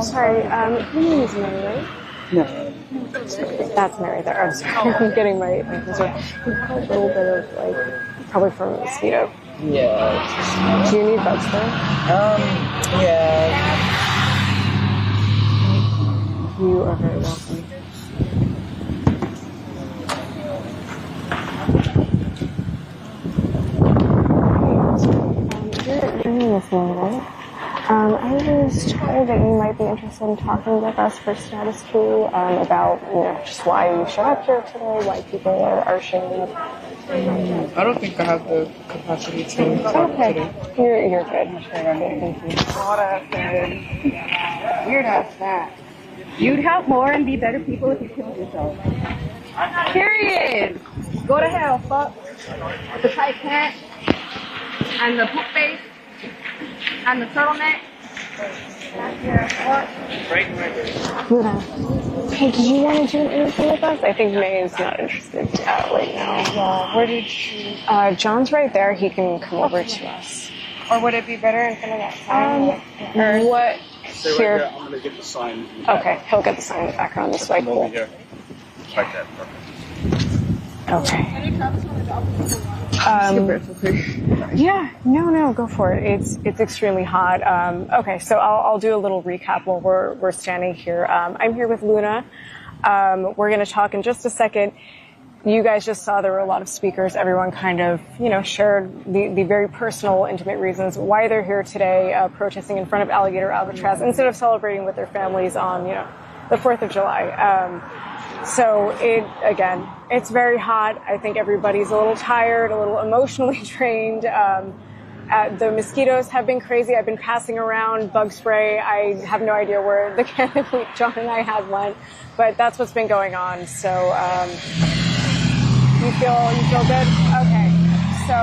sorry, your name is Mary, right? No. That's Mary there. I'm sorry. I'm getting my concern. We've got a little bit of, probably from a mosquito. Yeah. Do you need bug spray? Yeah. You are very welcome. Your name is Mary, right? I was told that you might be interested in talking with us for Status Coup about, just why you showed up here today, why people are showing up. I don't think I have the capacity to talk today. You're good. Thank you. What a thing. Weird ass that. You'd help more and be better people if you killed yourself. Period. Go to hell, fuck. With the tight pants and the poop face and the turtleneck. Luna, hey, did you want to do an interview with us? I think May is not interested right now. Where did she? John's right there. He can come over to us. Or would it be better in front of that sign? What? Stay right here. I'm gonna get the sign. Okay, he'll get the sign in the background this way. Cool. Here. Like that. Perfect. Okay. Yeah, no, go for it. It's extremely hot. Okay, so I'll do a little recap while we're standing here. I'm here with Luna. We're going to talk in just a second. You guys just saw there were a lot of speakers. Everyone kind of, shared the very personal, intimate reasons why they're here today, protesting in front of Alligator Alcatraz instead of celebrating with their families on, the 4th of July. So it's very hot. I think everybody's a little tired, a little emotionally drained. The mosquitoes have been crazy. I've been passing around bug spray. I have no idea where the can that John and I had went, but that's what's been going on. So, you feel good? Okay. So,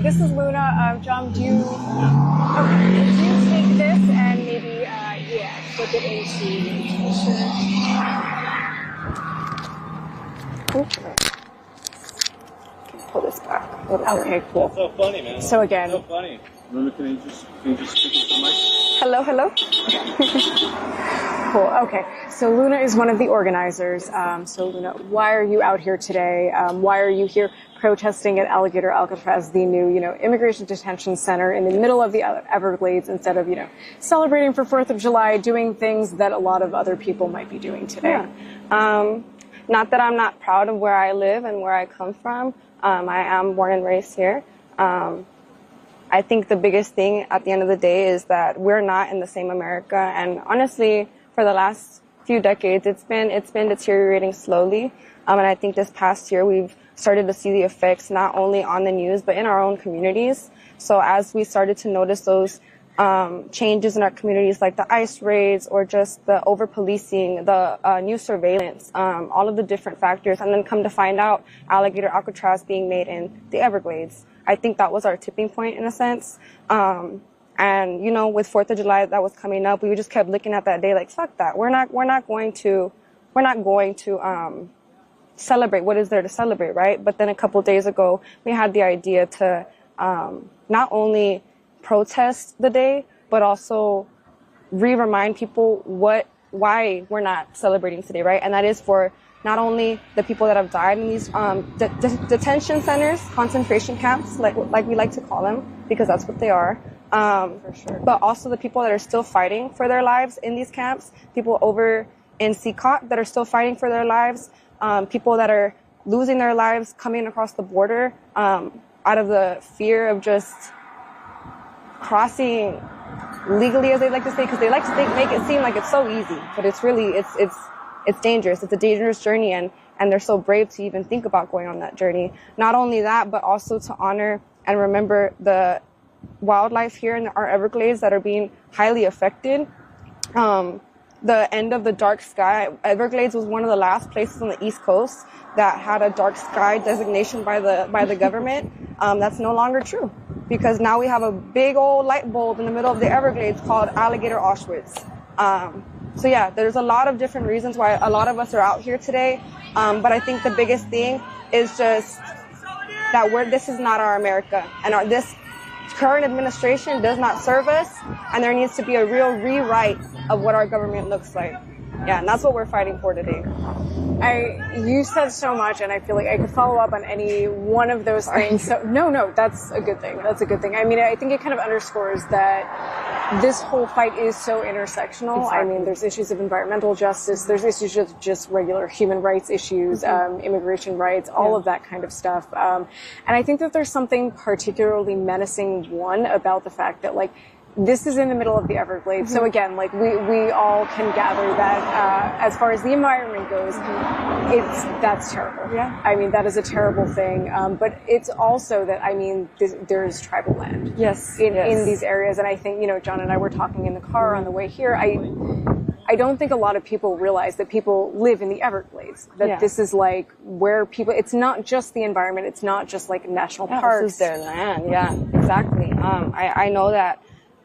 this is Luna. John, do you take this and maybe, flip it into pull this back a little bit. Okay, cool. That's so funny, man. So again, so funny. Luna, can you just speak into the mic? hello. Cool. Okay. So Luna is one of the organizers. So Luna, why are you out here today? Why are you here protesting at Alligator Alcatraz, the new, immigration detention center in the middle of the Everglades, instead of, celebrating for 4th of July, doing things that a lot of other people might be doing today? Yeah. Not that I'm not proud of where I live and where I come from. I am born and raised here. I think the biggest thing at the end of the day is that we're not in the same America. And honestly, for the last few decades, it's been deteriorating slowly. And I think this past year, we've started to see the effects not only on the news, but in our own communities. So as we started to notice those changes in our communities, like the ICE raids or just the over-policing, the new surveillance, all of the different factors, and then come to find out Alligator Alcatraz being made in the Everglades. I think that was our tipping point in a sense. And, with 4th of July that was coming up, we just kept looking at that day like, fuck that. We're not going to celebrate what is there to celebrate, right? But then a couple days ago, we had the idea to not only protest the day, but also remind people why we're not celebrating today, right? And that is for not only the people that have died in these detention centers, concentration camps, like we like to call them, because that's what they are. For sure. But also the people that are still fighting for their lives in these camps, people over in CCOT that are still fighting for their lives, people that are losing their lives coming across the border out of the fear of just crossing legally, as they like to say, because they like to make it seem like it's so easy, but it's really, it's dangerous. It's a dangerous journey, and they're so brave to even think about going on that journey. Not only that, but also to honor and remember the wildlife here in our Everglades that are being highly affected. The end of the dark sky, Everglades was one of the last places on the East Coast that had a dark sky designation by the government. That's no longer true, because now we have a big old light bulb in the middle of the Everglades called Alligator Auschwitz. So yeah, there's a lot of different reasons why a lot of us are out here today. But I think the biggest thing is just that this is not our America, and this current administration does not serve us, and there needs to be a real rewrite of what our government looks like. Yeah, and that's what we're fighting for today. You said so much, and I feel like I could follow up on any one of those things. So no, that's a good thing. That's a good thing. I mean, I think it kind of underscores that this whole fight is so intersectional. Exactly. I mean, there's issues of environmental justice, there's issues of just regular human rights issues, immigration rights, all of that kind of stuff. And I think that there's something particularly menacing, about the fact that, this is in the middle of the Everglades. So again, we all can gather that as far as the environment goes, that's terrible. Yeah. I mean, that is a terrible thing. But it's also that, there's tribal land. Yes. In these areas. And I think, John and I were talking in the car on the way here. I don't think a lot of people realize that people live in the Everglades, that this is where people, it's not just the environment. It's not just national parks. This is their land. Yeah, exactly. I know that.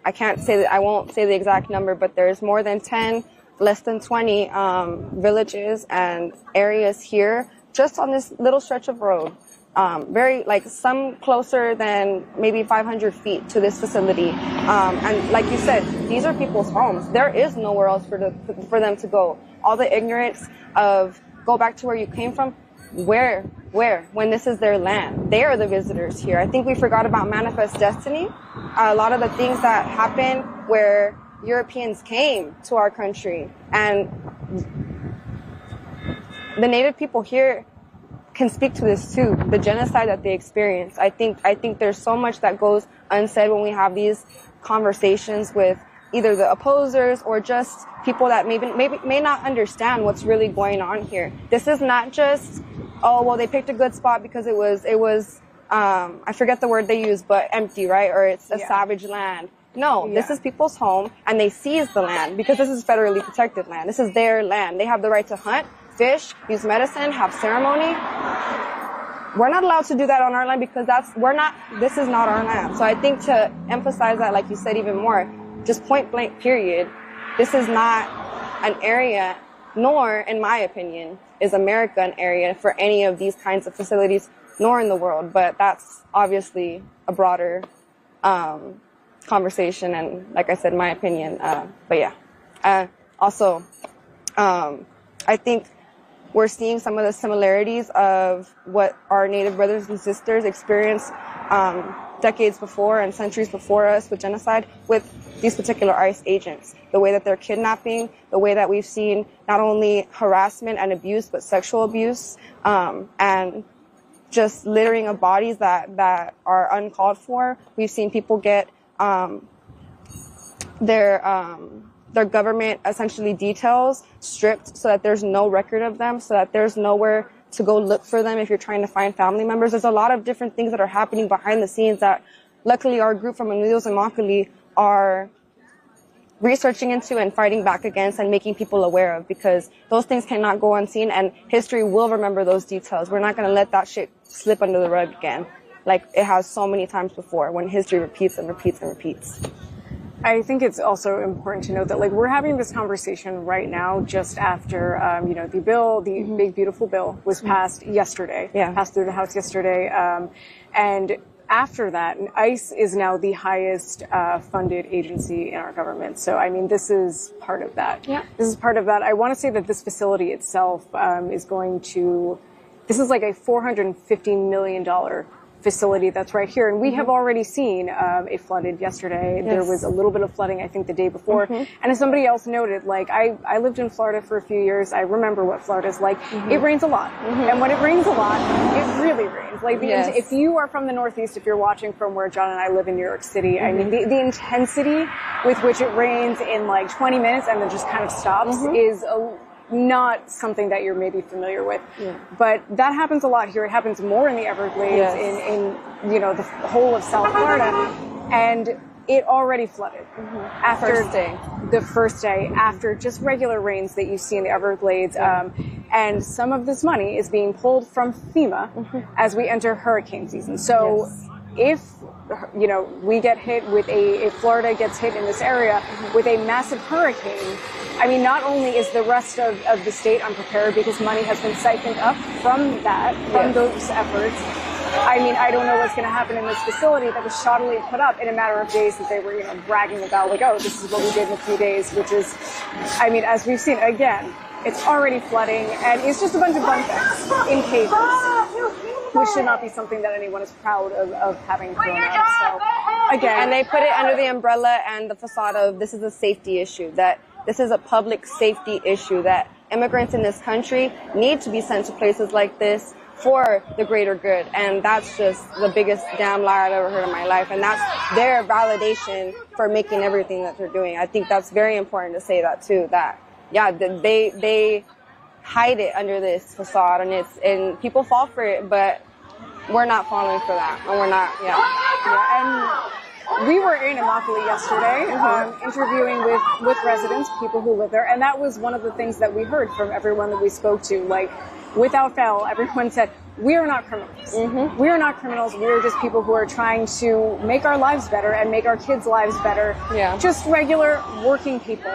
I won't say the exact number, but there's more than 10, less than 20 villages and areas here just on this little stretch of road. Some closer than maybe 500 feet to this facility. And like you said, these are people's homes. There is nowhere else for them to go. All the ignorance of go back to where you came from. Where, when this is their land? They are the visitors here. I think we forgot about Manifest Destiny. A lot of the things that happened where Europeans came to our country, and the native people here can speak to this too, the genocide that they experienced. I think there's so much that goes unsaid when we have these conversations with either the opposers or just people that may not understand what's really going on here. This is not just, they picked a good spot because it was I forget the word they use, but empty, right? Or it's a savage land. No, this is people's home, and they seized the land because this is federally protected land. This is their land. They have the right to hunt, fish, use medicine, have ceremony. We're not allowed to do that on our land because this is not our land. So I think to emphasize that, like you said, even more, just point blank period, this is not an area, nor, in my opinion, is America an area for any of these kinds of facilities nor in the world. But that's obviously a broader conversation, and like I said, my opinion. But yeah, also, I think we're seeing some of the similarities of what our Native brothers and sisters experienced decades before and centuries before us with genocide with these particular ICE agents. The way that they're kidnapping, the way that we've seen not only harassment and abuse, but sexual abuse, and just littering of bodies that are uncalled for. We've seen people get their government essentially details stripped so that there's no record of them, so that there's nowhere to go look for them if you're trying to find family members. There's a lot of different things that are happening behind the scenes that luckily our group from Unidos and Immokalee are researching into and fighting back against and making people aware of, because those things cannot go unseen, and history will remember those details. We're not going to let that shit slip under the rug again, like it has so many times before when history repeats and repeats and repeats. I think it's also important to note that, like, we're having this conversation right now just after, the bill, the big, beautiful bill was passed yesterday, passed through the House yesterday. And after that, ICE is now the highest funded agency in our government. So, I mean, this is part of that. Yeah. This is part of that. I want to say that this facility itself is going to, this is like a $450 million facility that's right here, and we have already seen it flooded yesterday. Yes. There was a little bit of flooding, I think, the day before. And as somebody else noted, like, I lived in Florida for a few years. I remember what Florida's like. It rains a lot, and when it rains a lot, it really rains. Like, if you are from the Northeast, if you're watching from where John and I live in New York City, I mean, the intensity with which it rains in like 20 minutes and then just kind of stops is not something that you're maybe familiar with. But that happens a lot here. It happens more in the Everglades, in the whole of South Florida. And it already flooded after the first day, after just regular rains that you see in the Everglades. And some of this money is being pulled from FEMA as we enter hurricane season. So if we get hit with if Florida gets hit in this area with a massive hurricane, I mean, not only is the rest of the state unprepared because money has been siphoned up from those efforts. I mean, I don't know what's going to happen in this facility that was shoddily put up in a matter of days that they were, bragging about, like, oh, this is what we did in a few days, which is, I mean, as we've seen, again, it's already flooding, and it's just a bunch of bunks in cages, which should not be something that anyone is proud of having thrown out. So, again. And they put it under the umbrella and the facade of this is a safety issue, that this is a public safety issue, that immigrants in this country need to be sent to places like this for the greater good. And that's just the biggest damn lie I've ever heard in my life. And that's their validation for making everything that they're doing. I think that's very important to say that too, that, they hide it under this facade, and people fall for it, but we're not falling for that. And we're not, And we were in Immokalee yesterday, interviewing with residents, people who live there, and that was one of the things that we heard from everyone that we spoke to. Like, without fail, everyone said, we are not criminals. We are not criminals. We are just people who are trying to make our lives better and make our kids' lives better. Just regular working people.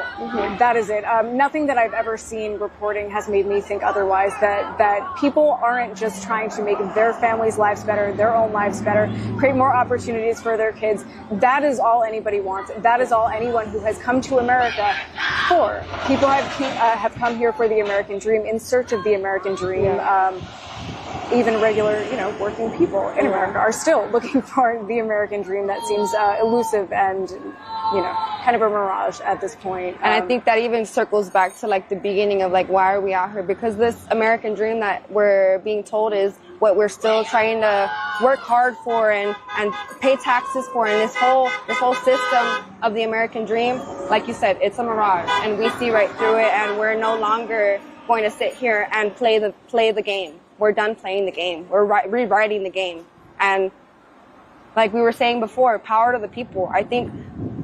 That is it. Nothing that I've ever seen reporting has made me think otherwise, that people aren't just trying to make their families' lives better, their own lives better, create more opportunities for their kids. That is all anybody wants. That is all anyone who has come to America for. People have come here for the American dream, in search of the American dream. Even regular, working people in America are still looking for the American dream that seems elusive and, kind of a mirage at this point. And I think that even circles back to like the beginning of like, why are we out here? Because this American dream that we're being told is what we're still trying to work hard for and pay taxes for. And this whole system of the American dream, like you said, it's a mirage, and we see right through it, and we're no longer going to sit here and play the game. We're done playing the game. We're rewriting the game. And like we were saying before, power to the people. I think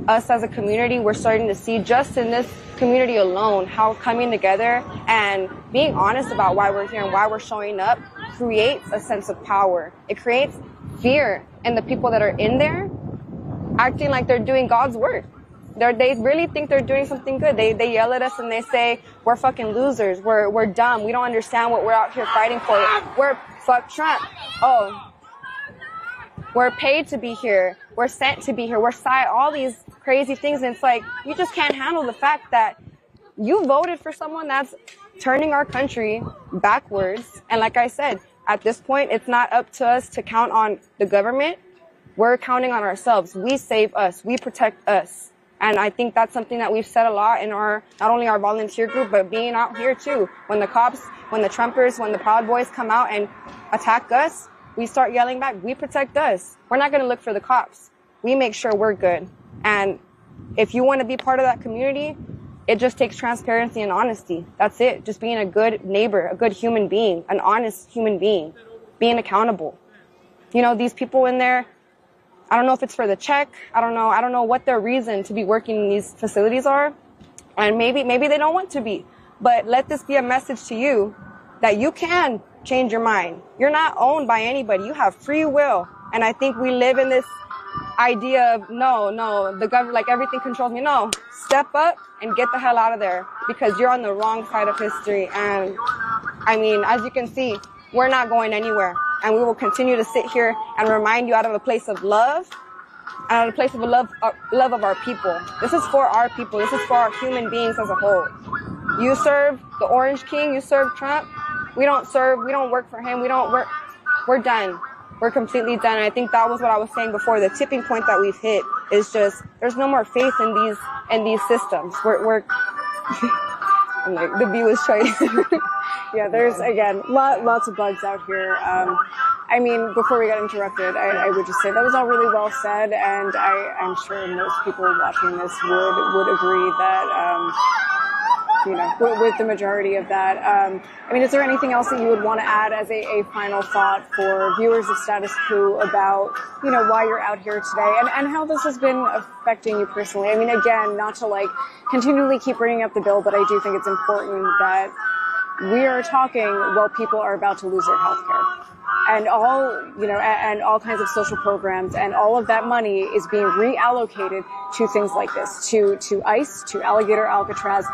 us as a community, we're starting to see just in this community alone how coming together and being honest about why we're here and why we're showing up creates a sense of power. It creates fear in the people that are in there acting like they're doing God's work. They really think they're doing something good. They yell at us and they say, we're fucking losers. We're dumb. We don't understand what we're out here fighting for. We're fuck Trump. Oh, we're paid to be here. We're sent to be here. We're all these crazy things. And it's like, you just can't handle the fact that you voted for someone that's turning our country backwards. And like I said, at this point, it's not up to us to count on the government. We're counting on ourselves. We save us. We protect us. And I think that's something that we've said a lot in not only our volunteer group, but being out here too. When the cops, when the Trumpers, when the Proud Boys come out and attack us, we start yelling back. We protect us. We're not going to look for the cops. We make sure we're good. And if you want to be part of that community, it just takes transparency and honesty. That's it. Just being a good neighbor, a good human being, an honest human being, being accountable. You know, these people in there, I don't know if it's for the check. I don't know what their reason to be working in these facilities are. And maybe they don't want to be. But let this be a message to you that you can change your mind. You're not owned by anybody. You have free will. And I think we live in this idea of, no, the government, like everything controls me. No, step up and get the hell out of there because you're on the wrong side of history. And I mean, as you can see, we're not going anywhere. And we will continue to sit here and remind you out of a place of love, and out of a place of love of our people. This is for our people. This is for our human beings as a whole. You serve the Orange King, you serve Trump. We don't work for him. We're done. We're completely done. And I think that was what I was saying before. The tipping point that we've hit is just, there's no more faith in these systems. We're I'm like, the view is choice. Yeah, there's, again, lots of bugs out here. I mean, before we got interrupted, I would just say that was all really well said, and I'm sure most people watching this would agree that, you know, with the majority of that. I mean, is there anything else that you would want to add as a final thought for viewers of Status Coup about, you know, why you're out here today and how this has been affecting you personally? I mean, again, not to like continually keep bringing up the bill, but I do think it's important that we are talking while people are about to lose their health care. And all kinds of social programs, and all of that money is being reallocated to things like this, to ICE, to Alligator Alcatraz,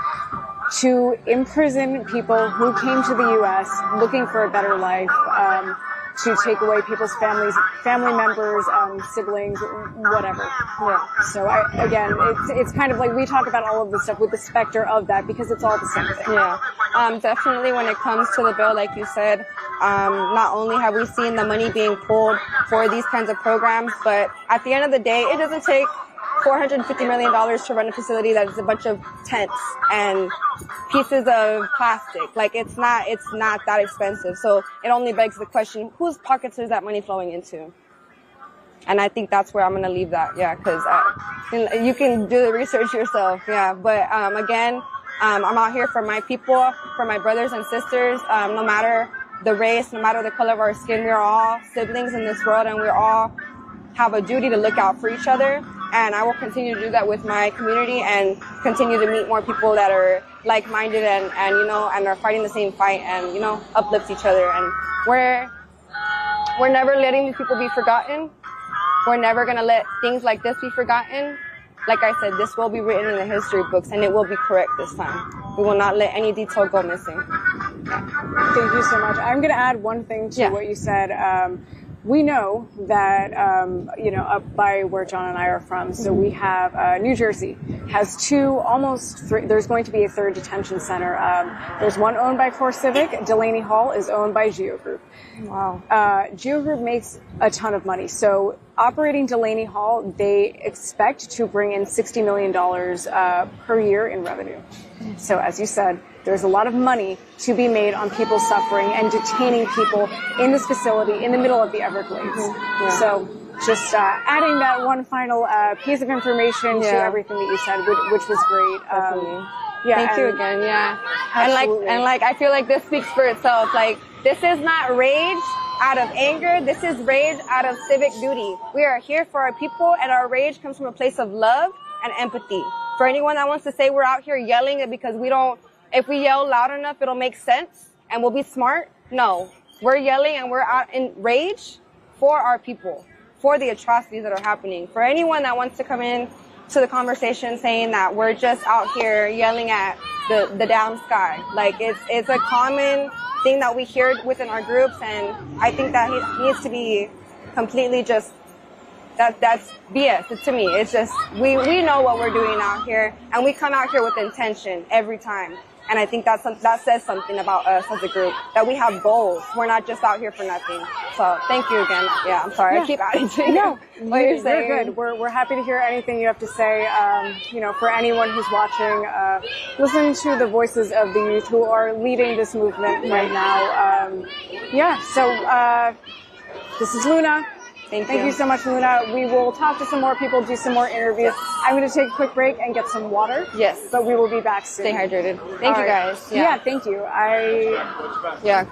to imprison people who came to the U.S. looking for a better life, to take away people's family members, siblings, whatever. Yeah. So it's kind of like we talk about all of this stuff with the specter of that because it's all the same thing. Yeah. Definitely when it comes to the bill, like you said, not only have we seen the money being pulled for these kinds of programs, but at the end of the day, it doesn't take $450 million to run a facility that is a bunch of tents and pieces of plastic. Like, it's not that expensive. So it only begs the question, whose pockets is that money flowing into? And I think that's where I'm going to leave that. Yeah, because you can do the research yourself. Yeah, but again, I'm out here for my people, for my brothers and sisters, no matter the race, no matter the color of our skin. We're all siblings in this world, and we all have a duty to look out for each other. And I will continue to do that with my community and continue to meet more people that are like-minded and are fighting the same fight and, you know, uplift each other. And we're never letting these people be forgotten. We're never going to let things like this be forgotten. Like I said, this will be written in the history books, and it will be correct this time. We will not let any detail go missing. Yeah. Thank you so much. I'm going to add one thing to what you said. We know that, up by where John and I are from, so we have New Jersey has there's going to be a third detention center. There's one owned by CoreCivic. Delaney Hall is owned by Geo Group. Wow. Geo Group makes a ton of money. So operating Delaney Hall, they expect to bring in $60 million per year in revenue. So as you said, there's a lot of money to be made on people suffering and detaining people in this facility in the middle of the Everglades. Mm-hmm. Yeah. So just adding that one final piece of information to everything that you said, which was great. Thank you again. Yeah. Absolutely. And I feel like this speaks for itself. Like, this is not rage out of anger. This is rage out of civic duty. We are here for our people, and our rage comes from a place of love and empathy. For anyone that wants to say we're out here yelling it because if we yell loud enough, it'll make sense and we'll be smart. No, we're yelling and we're out in rage for our people, for the atrocities that are happening. For anyone that wants to come in to the conversation saying that we're just out here yelling at the damn sky. Like, it's a common thing that we hear within our groups, and I think that he needs to be completely just, that's BS to me. It's just, we know what we're doing out here, and we come out here with intention every time. And I think that says something about us as a group, that we have goals. We're not just out here for nothing. So thank you again. Yeah, I'm sorry. I keep adding to you. No, what you're saying. You're good. We're happy to hear anything you have to say. You know, for anyone who's watching, listen to the voices of the youth who are leading this movement right now. Yeah, so this is Luna. Thank you so much, Luna. We will talk to some more people, do some more interviews. I'm going to take a quick break and get some water. Yes. But we will be back soon. Stay hydrated. Thank you, guys. Yeah, thank you. Yeah.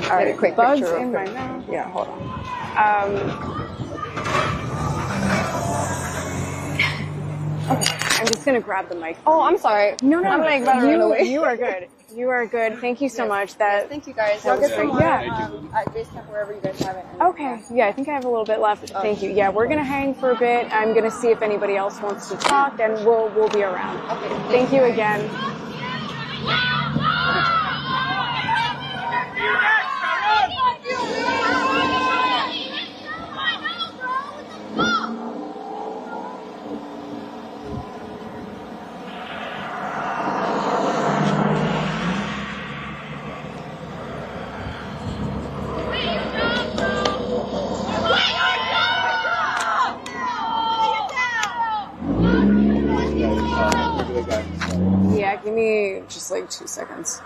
All right, quick bugs picture in real my quick. mouth. Yeah, hold on. Okay, I'm just going to grab the mic. Oh, I'm sorry. No, I'm like about to run away. You are good. You are good. Thank you so much. Thank you, guys. That was great. Yeah. At base camp, wherever you guys have it. Okay. Yeah, I think I have a little bit left. Thank you. Yeah, we're gonna hang for a bit. I'm gonna see if anybody else wants to talk, and we'll be around. Okay. Thank you again. Yeah, give me just like 2 seconds.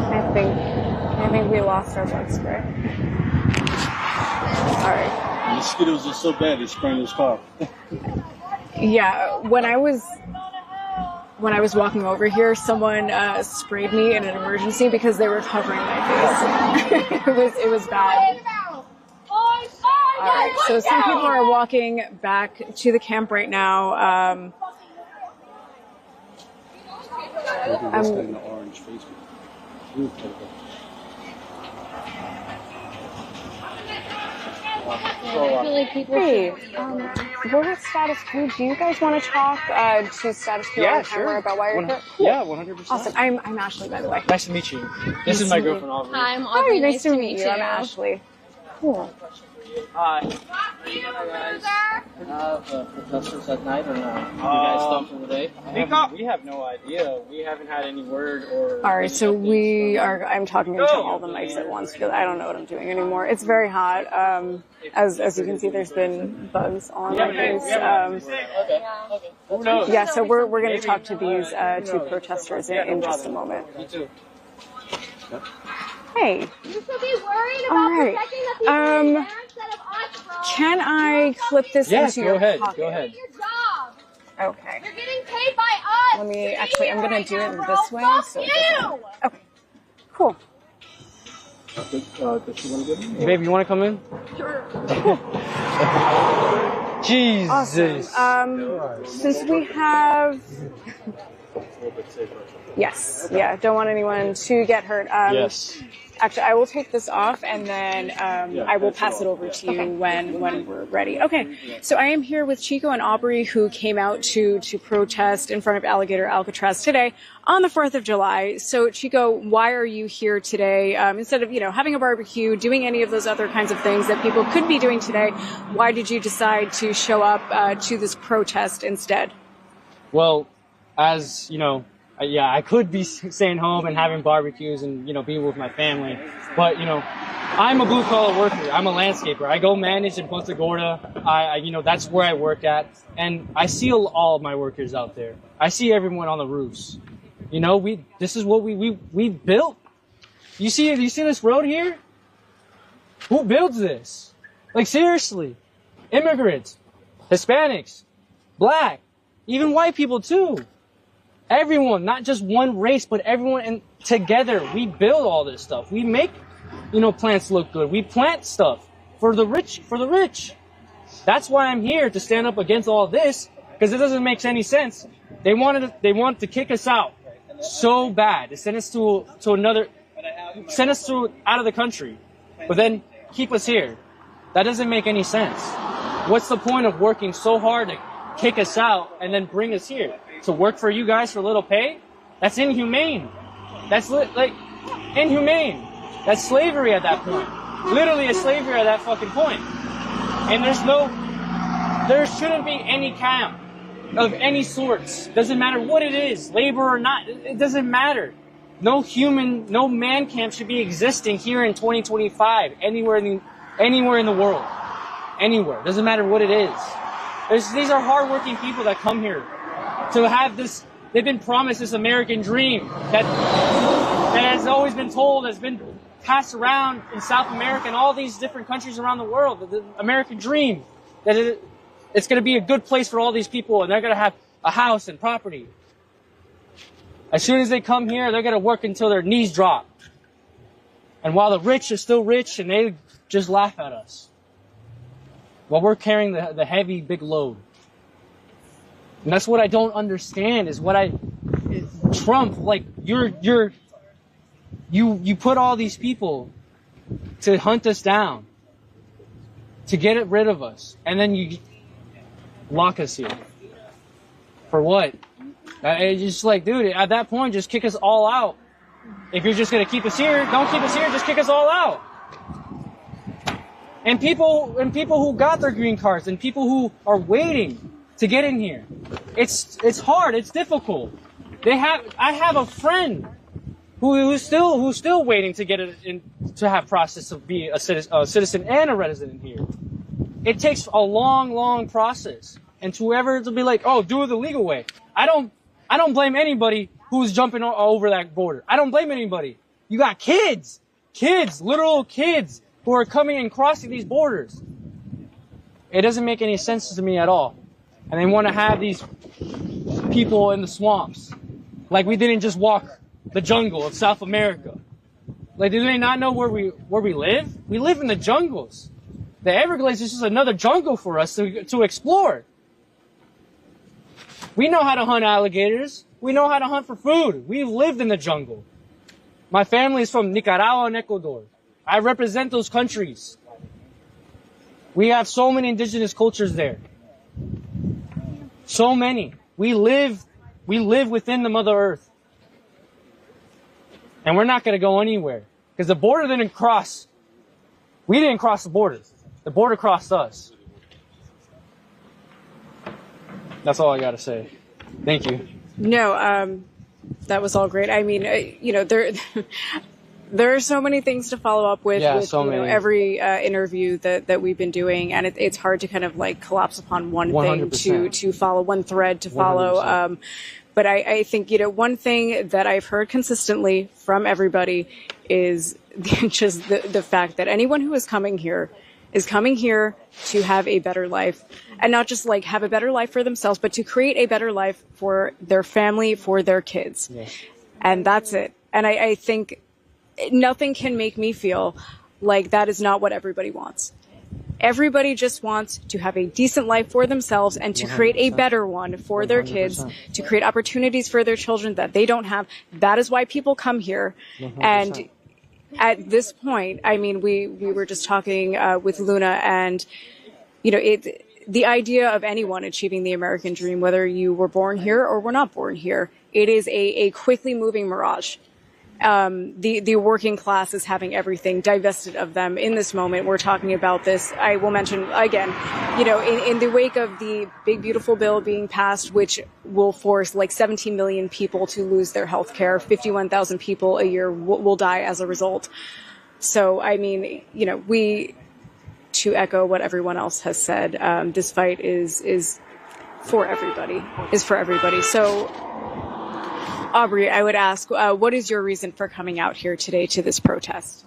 I think we lost our bug spray. All right. The mosquitoes are so bad, they spraying his car. Yeah, when I was walking over here, someone sprayed me in an emergency because they were covering my face. it was bad. All right, so some people are walking back to the camp right now. I'm the orange face. Hey, we're at Status Coup. Do you guys want to talk to Status Coup on camera about why you're here? Cool. Yeah, 100%. Awesome. I'm Ashley, by the way. Nice to meet you. This is my girlfriend, Aubrey. Hi, I'm Aubrey. Hi, nice to meet you. I'm Ashley. Cool. Hi. Protesters at night or no? You guys done for the day? We have no idea. We haven't had any word or... All right, so I'm talking into all the mics at once because I don't know what I'm doing anymore. It's very hot. As you can see, there's been bugs on my face. Who knows? Yeah, so we're going to talk to these two protesters in just a moment. Me too. Hey. You should be worried All about right. protecting the people in there instead of us, bro. Can I clip this Yes, into go your ahead. pocket? Go ahead. Your job. Okay. You're getting paid by us. Let me to actually, be I'm here going to do right it now, bro. this way. Fuck So it you. doesn't... Okay. Cool. Babe, you want to come in? Sure. Jesus. Awesome. Since we have... Yes. Yeah. Don't want anyone to get hurt. Yes. Actually, I will take this off and then I will pass it over to you when we're ready. Okay. So I am here with Chico and Aubrey, who came out to protest in front of Alligator Alcatraz today on the 4th of July. So Chico, why are you here today? Instead of, having a barbecue, doing any of those other kinds of things that people could be doing today, why did you decide to show up to this protest instead? Well, as you know, I could be staying home and having barbecues and, being with my family. But, I'm a blue collar worker. I'm a landscaper. I go manage in Punta Gorda. That's where I work at. And I see all of my workers out there. I see everyone on the roofs. This is what we built. You see this road here? Who builds this? Like, seriously. Immigrants, Hispanics, black, even white people too. Everyone, not just one race, but everyone, and together we build all this stuff. We make, plants look good. We plant stuff for the rich. That's why I'm here, to stand up against all this, because it doesn't make any sense. They want to kick us out so bad, to send us to another, send us out of the country, but then keep us here. That doesn't make any sense. What's the point of working so hard to kick us out and then bring us here? To work for you guys for little pay? That's inhumane. That's like inhumane. That's slavery at that point. Literally a slavery at that fucking point. And there shouldn't be any camp of any sorts. Doesn't matter what it is, labor or not, it doesn't matter. No man camp should be existing here in 2025, anywhere in the world. Anywhere. Doesn't matter what it is. These are hardworking people that come here to have this. They've been promised this American dream that has always been told, has been passed around in South America and all these different countries around the world. The American dream, that it's going to be a good place for all these people, and they're going to have a house and property. As soon as they come here, they're going to work until their knees drop. And while the rich are still rich, and they just laugh at us, while we're carrying the heavy, big load. And that's what I don't understand, is Trump, like, you put all these people to hunt us down, to get rid of us, and then you lock us here. For what? It's just like, dude, at that point, just kick us all out. If you're just going to keep us here, don't keep us here, just kick us all out. And people who got their green cards, and people who are waiting to get in here. It's hard, it's difficult. I have a friend who's still waiting to get it in, to have process to be a citizen and a resident here. It takes a long process. And whoever to be like, oh, do it the legal way. I don't blame anybody who's jumping over that border. I don't blame anybody. You got kids, literal kids, who are coming and crossing these borders. It doesn't make any sense to me at all. And they want to have these people in the swamps. Like we didn't just walk the jungle of South America. Like, do they not know where we live? We live in the jungles. The Everglades is just another jungle for us to explore. We know how to hunt alligators. We know how to hunt for food. We've lived in the jungle. My family is from Nicaragua and Ecuador. I represent those countries. We have so many indigenous cultures there. So many. We live within the Mother Earth. And we're not going to go anywhere. Because the border didn't cross. We didn't cross the border. The border crossed us. That's all I got to say. Thank you. No, that was all great. I mean, there are so many things to follow up with, every interview that we've been doing, and it's hard to kind of like collapse upon one 100%. Thing to follow, one thread to follow. But I think, one thing that I've heard consistently from everybody is just the fact that anyone who is coming here to have a better life, and not just like have a better life for themselves, but to create a better life for their family, for their kids. Yes. And that's it. And I think nothing can make me feel like that is not what everybody wants. Everybody just wants to have a decent life for themselves and to 100%. Create a better one for 100%. Their kids, to create opportunities for their children that they don't have. That is why people come here. 100%. And at this point, I mean, we were just talking with Luna, and the idea of anyone achieving the American dream, whether you were born here or were not born here, it is a quickly moving mirage. The working class is having everything divested of them in this moment. We're talking about this. I will mention again, in the wake of the big, beautiful bill being passed, which will force like 17 million people to lose their health care. 51,000 people a year will die as a result. So, I mean, to echo what everyone else has said, this fight is for everybody, So, Aubrey, I would ask, what is your reason for coming out here today to this protest?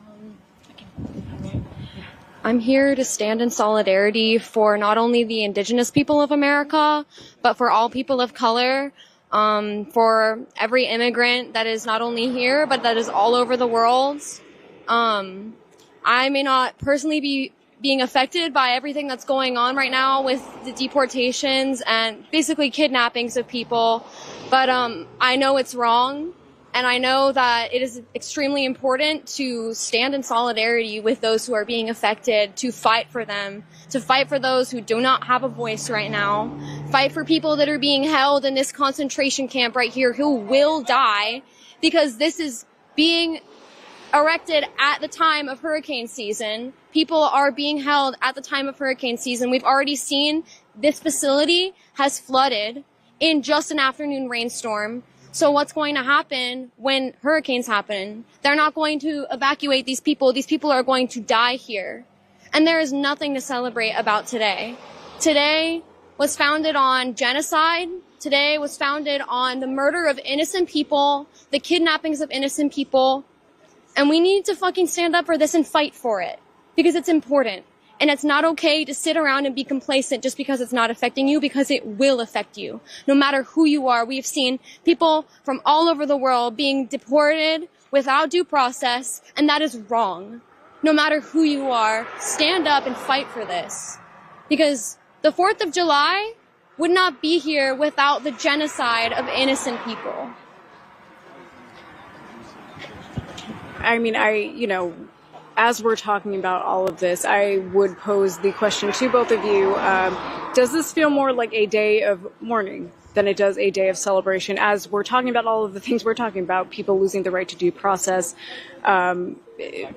I'm here to stand in solidarity for not only the indigenous people of America, but for all people of color, for every immigrant that is not only here, but that is all over the world. I may not personally be being affected by everything that's going on right now with the deportations and basically kidnappings of people. But I know it's wrong, and I know that it is extremely important to stand in solidarity with those who are being affected, to fight for them, to fight for those who do not have a voice right now, fight for people that are being held in this concentration camp right here who will die, because this is being erected at the time of hurricane season. People are being held at the time of hurricane season. We've already seen this facility has flooded in just an afternoon rainstorm. So what's going to happen when hurricanes happen? They're not going to evacuate these people. These people are going to die here. And there is nothing to celebrate about today. Today was founded on genocide. Today was founded on the murder of innocent people, the kidnappings of innocent people. And we need to fucking stand up for this and fight for it, because it's important. And it's not okay to sit around and be complacent just because it's not affecting you, because it will affect you. No matter who you are, we've seen people from all over the world being deported without due process, and that is wrong. No matter who you are, stand up and fight for this. Because the 4th of July would not be here without the genocide of innocent people. I mean, as we're talking about all of this, I would pose the question to both of you. Does this feel more like a day of mourning than it does a day of celebration? As we're talking about all of the things we're talking about, people losing the right to due process,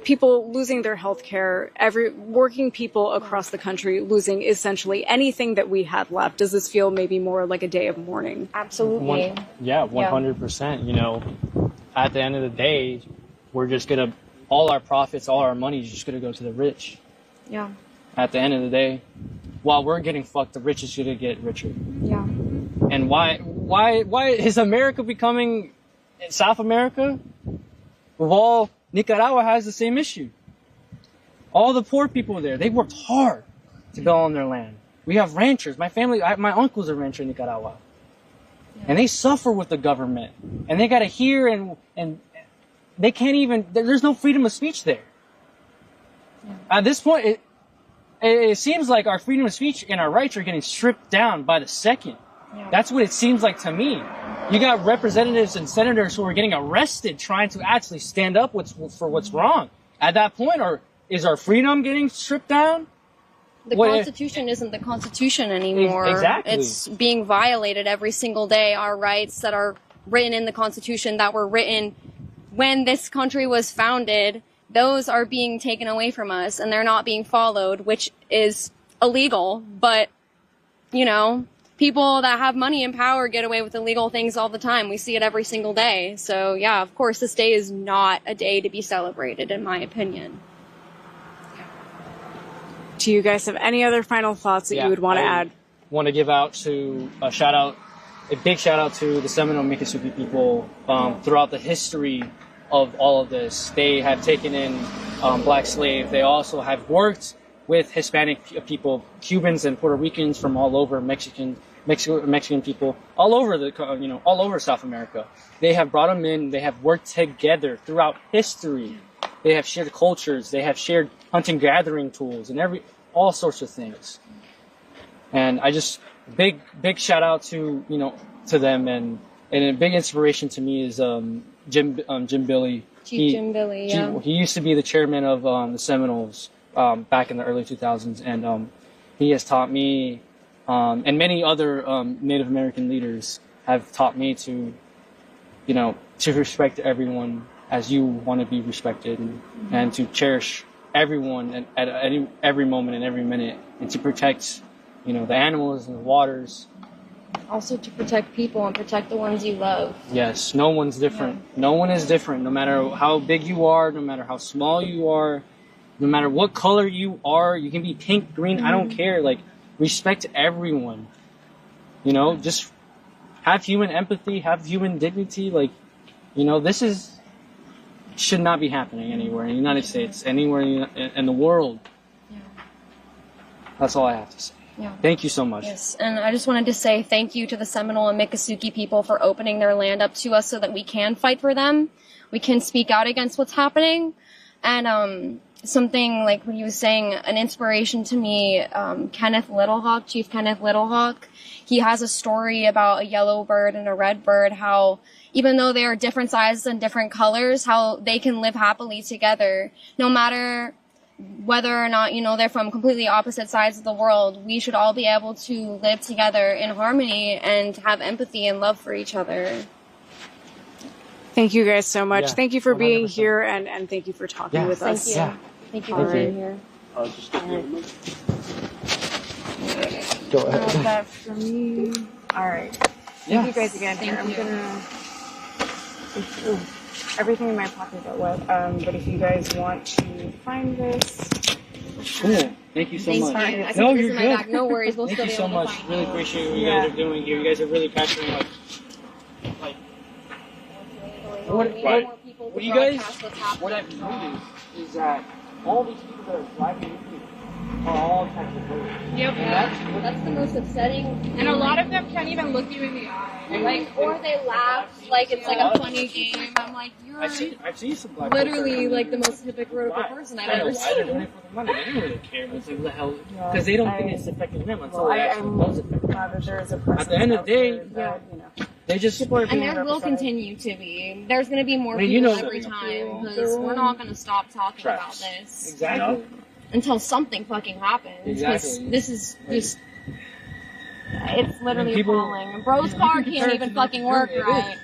people losing their health care, working people across the country losing essentially anything that we had left. Does this feel maybe more like a day of mourning? Absolutely. 100%. You know, at the end of the day, we're just going to, all our profits, all our money is just going to go to the rich. Yeah. At the end of the day, while we're getting fucked, the rich is going to get richer. Yeah. And why is America becoming South America? Well, Nicaragua has the same issue. All the poor people there, they worked hard to build on their land. We have ranchers. My family, my uncle's a rancher in Nicaragua. Yeah. And they suffer with the government. And they got to hear and they can't even, there's no freedom of speech there. Yeah. At this point, it seems like our freedom of speech and our rights are getting stripped down by the second. Yeah. That's what it seems like to me. You got representatives and senators who are getting arrested trying to actually stand up for what's wrong. At that point, or is our freedom getting stripped down? The Constitution isn't the Constitution anymore. Exactly. It's being violated every single day. Our rights that are written in the Constitution, that were written when this country was founded, those are being taken away from us, and they're not being followed, which is illegal. But, you know, people that have money and power get away with illegal things all the time. We see it every single day. So, yeah, of course, this day is not a day to be celebrated, in my opinion. Do you guys have any other final thoughts that you would want to add? Want to give out a big shout out to the Seminole Miccosukee people throughout the history of all of this. They have taken in black slaves. They also have worked with Hispanic people, Cubans and Puerto Ricans from all over, Mexican people, all over all over South America. They have brought them in. They have worked together throughout history. They have shared cultures. They have shared hunting gathering tools and all sorts of things. And I just big shout out to them, and a big inspiration to me is Jim Billy. Jim Billy, yeah. He used to be the chairman of the Seminoles back in the early 2000s, and he has taught me, and many other Native American leaders have taught me to respect everyone as you want to be respected, and to cherish everyone at every moment and every minute, and to protect the animals and the waters. Also to protect people and protect the ones you love. Yes, no one's different. Yeah. No one is different, no matter how big you are, no matter how small you are, no matter what color you are. You can be pink, green, I don't care. Like, respect everyone. Just have human empathy, have human dignity. Like, this should not be happening anywhere in the United States, anywhere in the world. Yeah. That's all I have to say. Yeah. Thank you so much. Yes, and I just wanted to say thank you to the Seminole and Miccosukee people for opening their land up to us so that we can fight for them. We can speak out against what's happening. And something like what he was saying, an inspiration to me, Chief Kenneth Littlehawk. He has a story about a yellow bird and a red bird, how even though they are different sizes and different colors, how they can live happily together. No matter whether or not, they're from completely opposite sides of the world, we should all be able to live together in harmony and have empathy and love for each other. Thank you guys so much. Yeah, thank you for being 100%. here and thank you for talking with us. Thank you for being here. Go ahead. That for me. All right. Thank you guys again. Here, I'm gonna. Everything in my pocket got wet. But if you guys want to find this. Cool. Thank you so Thanks, much. Brian. I No, took this you're in my good. bag. No worries. We'll Thank still you be so able to much. find Really it. appreciate what you guys are doing here. You guys are really capturing what you guys, what I've noticed is that all these people that are driving with you are all types of voters. Yep. Yeah, that's the most upsetting. And a lot of them can't even look you in the eye. Or they laugh like it's like a funny game. I'm like, you're I've seen some black literally like the most hypocritical person I've ever Why they're doing seen. it for the money? They don't really care. It's like, what the hell? Because they don't think it's affecting them until it actually does affect them. At the end of the day, they just... And there will continue to be. There's going to be more people every time because we're not going to stop talking about this. Exactly. Until something fucking happens. Exactly. This is just... It's literally appalling. Bro's car can't even fucking work right.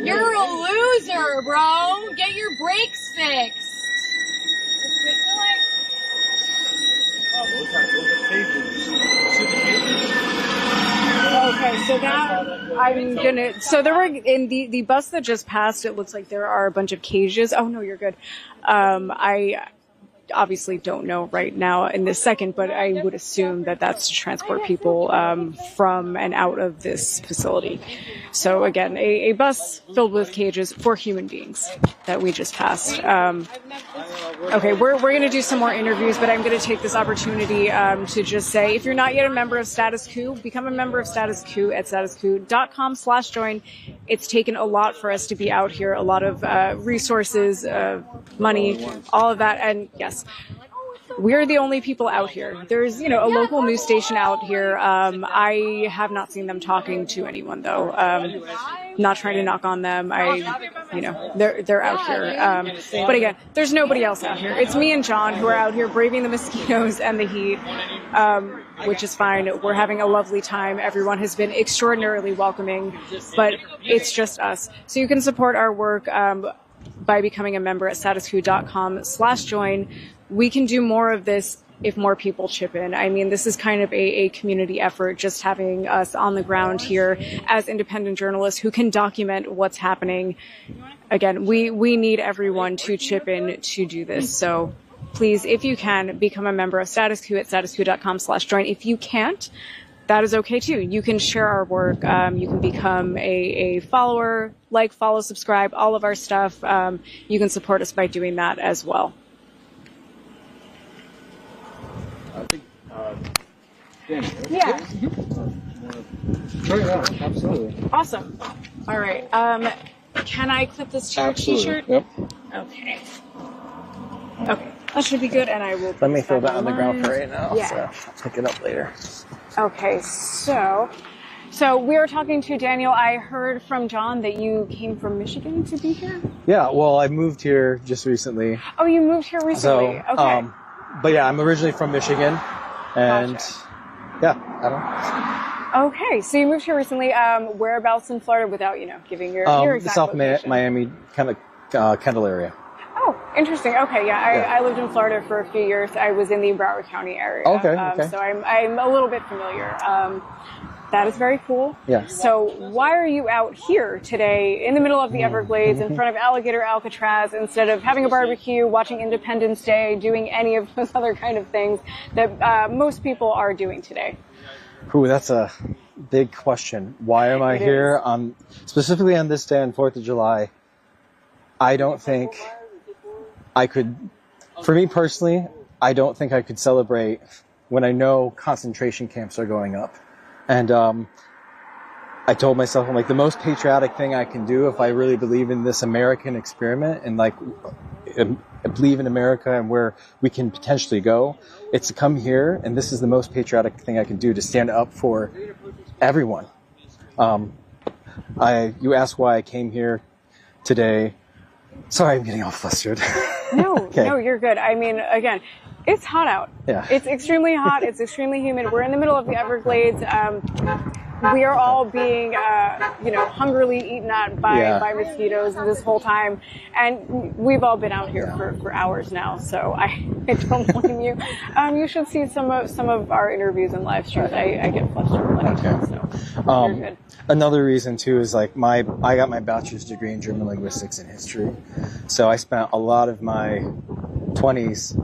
You're a loser, bro! Get your brakes fixed! Okay, so now I'm gonna. So there were in the bus that just passed. It looks like there are a bunch of cages. Oh no, you're good. I obviously don't know right now in this second, but I would assume that that's to transport people from and out of this facility. So again, a bus filled with cages for human beings that we just passed. Okay, we're going to do some more interviews, but I'm going to take this opportunity to just say, if you're not yet a member of Status Coup, become a member of Status Coup at statuscoup.com/join. It's taken a lot for us to be out here, a lot of resources, money, all of that. And yes, we're the only people out here. There's, a local news station out here. I have not seen them talking to anyone though. Not trying to knock on them. They're out here. But again, there's nobody else out here. It's me and John who are out here braving the mosquitoes and the heat, which is fine. We're having a lovely time. Everyone has been extraordinarily welcoming, but it's just us. So you can support our work, by becoming a member at statuscoup.com/join. We can do more of this if more people chip in. I mean, this is kind of a community effort, just having us on the ground here as independent journalists who can document what's happening. Again, we need everyone to chip in to do this. So please, if you can, become a member of Status Coup at statuscoup.com/join. If you can't, that is okay too. You can share our work. You can become a follower, follow, subscribe, all of our stuff. You can support us by doing that as well. I think, Yeah. Sure, yeah, absolutely. Awesome. All right. Can I clip this to your t-shirt? Yep. Okay. Okay. That should be good, and I will. Let me throw that on the ground for right now. Yeah. So I'll pick it up later. Okay. So we were talking to Daniel. I heard from John that you came from Michigan to be here. Yeah. Well, I moved here just recently. Oh, you moved here recently. So, okay. But yeah, I'm originally from Michigan, and yeah, I don't. Okay, so you moved here recently. Whereabouts in Florida, without giving your exact South location? Miami, kind of Kendall area. Oh, interesting. Okay, yeah, I lived in Florida for a few years. I was in the Broward County area. Okay. So I'm a little bit familiar. That is very cool. Yeah. So why are you out here today in the middle of the Everglades in front of Alligator Alcatraz instead of having a barbecue, watching Independence Day, doing any of those other kind of things that most people are doing today? Ooh, that's a big question. Why am I here specifically on this day on 4th of July? I don't think I could, for me personally, I don't think I could celebrate when I know concentration camps are going up. And I told myself, I'm like, the most patriotic thing I can do if I really believe in this American experiment and believe in America and where we can potentially go, it's to come here, and this is the most patriotic thing I can do, to stand up for everyone. You asked why I came here today. Sorry, I'm getting all flustered. No, Okay. no, you're good. I mean, again, it's hot out. Yeah. It's extremely hot. It's extremely humid. We're in the middle of the Everglades. We are all being, hungrily eaten at by mosquitoes this whole time. And we've all been out here for hours now, so I don't blame you. You should see some of our interviews and live streams. I get flustered plenty of times, so you're good. Another reason too is like I got my bachelor's degree in German linguistics and history, so I spent a lot of my 20s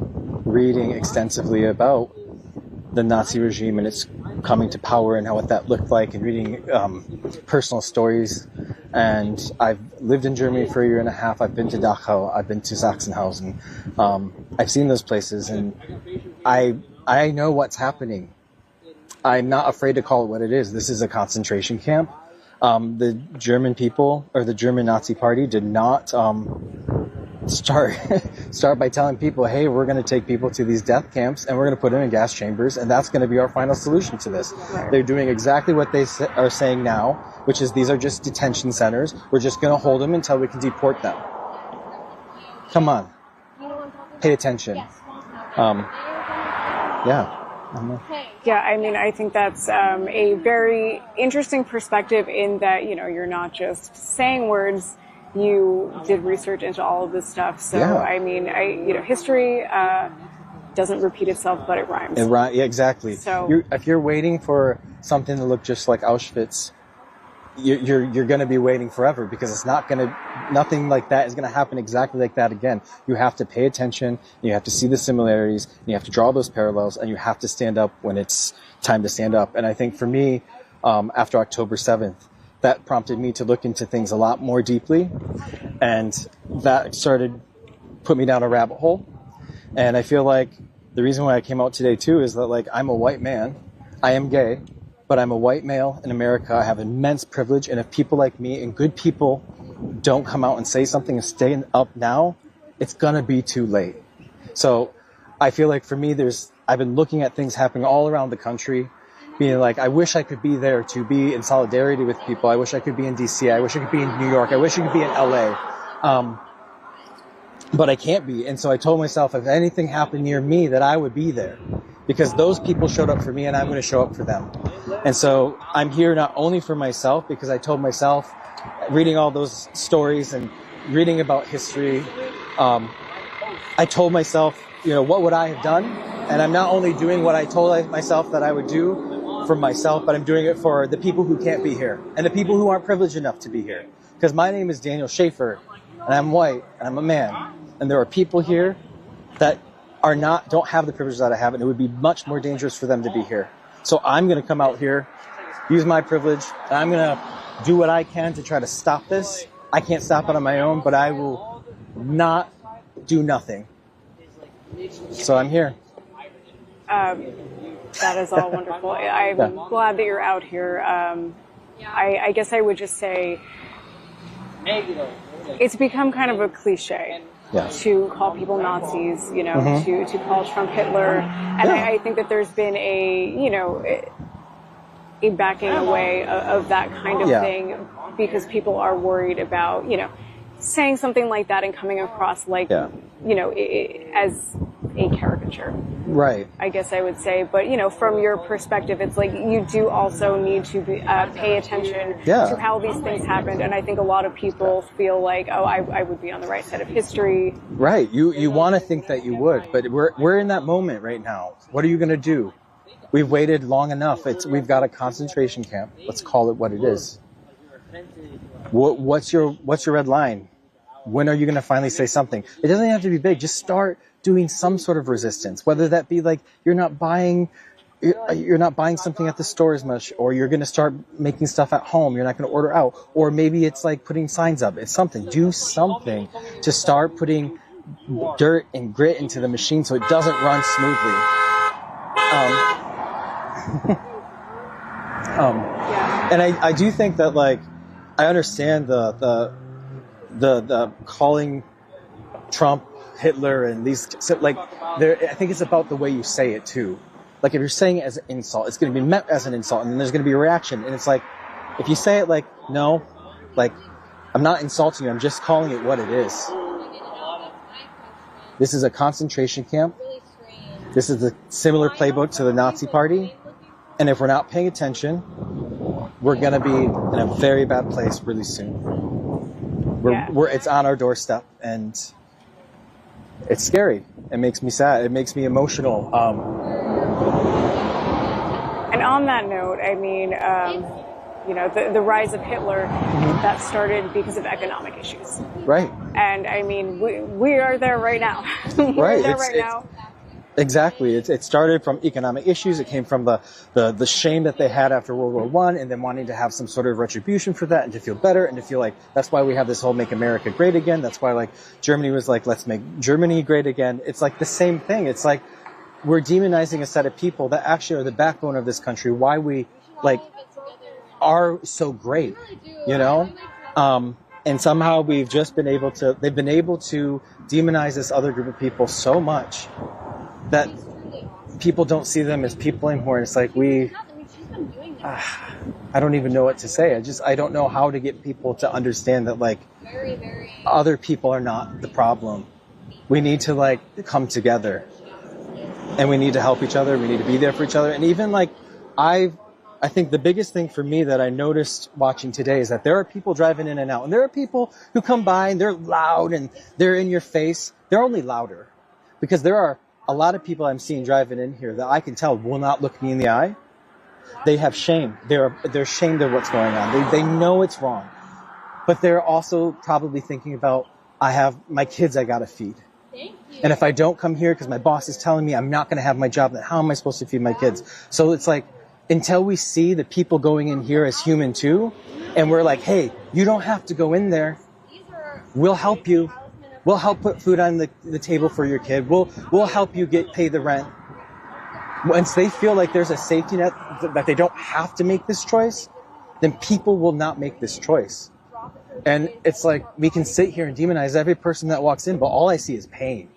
reading extensively about the Nazi regime and its coming to power and what that looked like, and reading personal stories. And I've lived in Germany for a year and a half. I've been to Dachau. I've been to Sachsenhausen. I've seen those places, and I know what's happening. I'm not afraid to call it what it is. This is a concentration camp. The German people, or the German Nazi Party, did not start by telling people, hey, we're going to take people to these death camps and we're going to put them in gas chambers, and that's going to be our final solution to this. Right. They're doing exactly what they are saying now, which is these are just detention centers. We're just going to hold them until we can deport them. Come on. Pay attention. Yeah. Yeah, I mean, I think that's a very interesting perspective in that, you're not just saying words, you did research into all of this stuff. So, yeah. I mean, history doesn't repeat itself, but it rhymes. Yeah, exactly. So, if you're waiting for something to look just like Auschwitz, you're going to be waiting forever, because it's nothing like that is going to happen exactly like that again. You have to pay attention, you have to see the similarities, and you have to draw those parallels, and you have to stand up when it's time to stand up. And I think for me, after October 7th, that prompted me to look into things a lot more deeply, and that put me down a rabbit hole. And I feel like the reason why I came out today too is that, like, I'm a white man, I am gay, but I'm a white male in America. I have immense privilege, and if people like me and good people don't come out and say something and stay up now, it's gonna be too late. So I feel like for me, I've been looking at things happening all around the country, being like, I wish I could be there to be in solidarity with people. I wish I could be in DC. I wish I could be in New York. I wish I could be in LA. But I can't be. And so I told myself, if anything happened near me, that I would be there, because those people showed up for me and I'm going to show up for them. And so I'm here not only for myself, because I told myself, reading all those stories and reading about history, I told myself, what would I have done? And I'm not only doing what I told myself that I would do for myself, but I'm doing it for the people who can't be here and the people who aren't privileged enough to be here. Because my name is Daniel Schaefer, and I'm white, and I'm a man, and there are people here that don't have the privilege that I have, and it would be much more dangerous for them to be here. So I'm going to come out here, use my privilege, and I'm going to do what I can to try to stop this. I can't stop it on my own, but I will not do nothing. So I'm here. That is all wonderful. I'm glad that you're out here. I guess I would just say it's become kind of a cliche to call people Nazis, to call Trump Hitler. And I think that there's been a backing away of that kind of thing, because people are worried about, saying something like that and coming across like, as a caricature. Right. I guess I would say. But, from your perspective, it's like you do also need to pay attention to how these things happened. And I think a lot of people feel like, I would be on the right side of history. Right. You want to think that you would, but we're in that moment right now. What are you going to do? We've waited long enough. We've got a concentration camp. Let's call it what it is. What's your red line? When are you going to finally say something? It doesn't have to be big. Just start doing some sort of resistance, whether that be like you're not buying something at the store as much, or you're going to start making stuff at home. You're not going to order out, or maybe it's like putting signs up. It's something. Do something to start putting dirt and grit into the machine so it doesn't run smoothly. And I do think that, like, I understand the calling Trump Hitler and these, like, I think it's about the way you say it too. Like, if you're saying it as an insult, it's going to be met as an insult, and then there's going to be a reaction. And it's like, if you say it like, no, like, I'm not insulting you, I'm just calling it what it is. This is a concentration camp. This is a similar playbook to the Nazi Party. And if we're not paying attention, we're going to be in a very bad place really soon. It's on our doorstep, and it's scary. It makes me sad. It makes me emotional. And on that note, I mean, the rise of Hitler, that started because of economic issues. Right. And I mean, we are there right now. We're there right now. Exactly. It started from economic issues. It came from the shame that they had after World War I, and then wanting to have some sort of retribution for that and to feel better and to feel like that's why we have this whole Make America Great Again. That's why like Germany was like, let's make Germany great again. It's like the same thing. It's like we're demonizing a set of people that actually are the backbone of this country. Why we like are so great, you know? And somehow they've been able to demonize this other group of people so much that people don't see them as people anymore. It's like I don't even know what to say. I don't know how to get people to understand that like other people are not the problem. We need to like come together, and we need to help each other. We need to be there for each other. And even like I think the biggest thing for me that I noticed watching today is that there are people driving in and out, and there are people who come by and they're loud and they're in your face. They're only louder because there are a lot of people I'm seeing driving in here that I can tell will not look me in the eye. They have shame. They're ashamed of what's going on. They know it's wrong, but they're also probably thinking about, I have my kids I gotta feed. And if I don't come here because my boss is telling me I'm not going to have my job, then how am I supposed to feed my kids? So it's like, until we see the people going in here as human too, and we're like, hey, you don't have to go in there. We'll help you. We'll help put food on the table for your kid. We'll help you pay the rent. Once they feel like there's a safety net that they don't have to make this choice, then people will not make this choice. And it's like, we can sit here and demonize every person that walks in, but all I see is pain.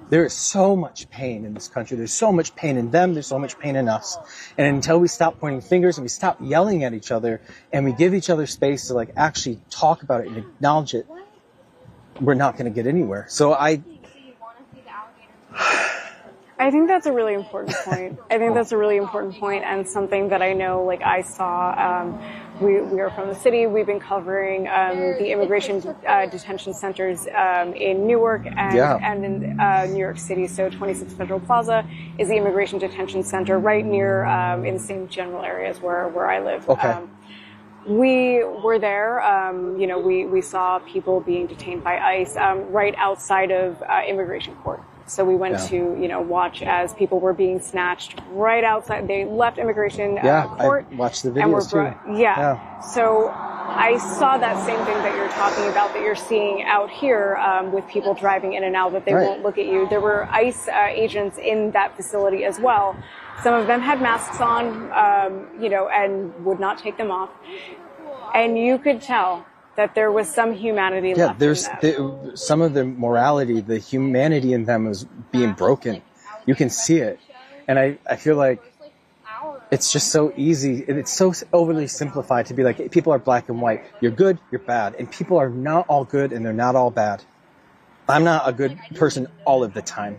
There is so much pain in this country. There's so much pain in them. There's so much pain in us. And until we stop pointing fingers and we stop yelling at each other and we give each other space to like actually talk about it and acknowledge it, we're not going to get anywhere. So I think that's a really important point. I think that's a really important point, and something that I know, like I saw, we are from the city. We've been covering the immigration detention centers in Newark and in New York City. So 26 Federal Plaza is the immigration detention center right near in the same general areas where I live. Okay. We were there, we saw people being detained by ICE right outside of immigration court. So we went to, watch as people were being snatched right outside. They left immigration court. I watched the videos too. So I saw that same thing that you're talking about, that you're seeing out here with people driving in and out, that they won't look at you. There were ICE agents in that facility as well. Some of them had masks on, and would not take them off. And you could tell that there was some humanity left in them. Some of the morality, the humanity in them was being broken. You can see it. And I feel like it's just so easy. It's so overly simplified to be like, people are black and white. You're good, you're bad. And people are not all good and they're not all bad. I'm not a good person all of the time.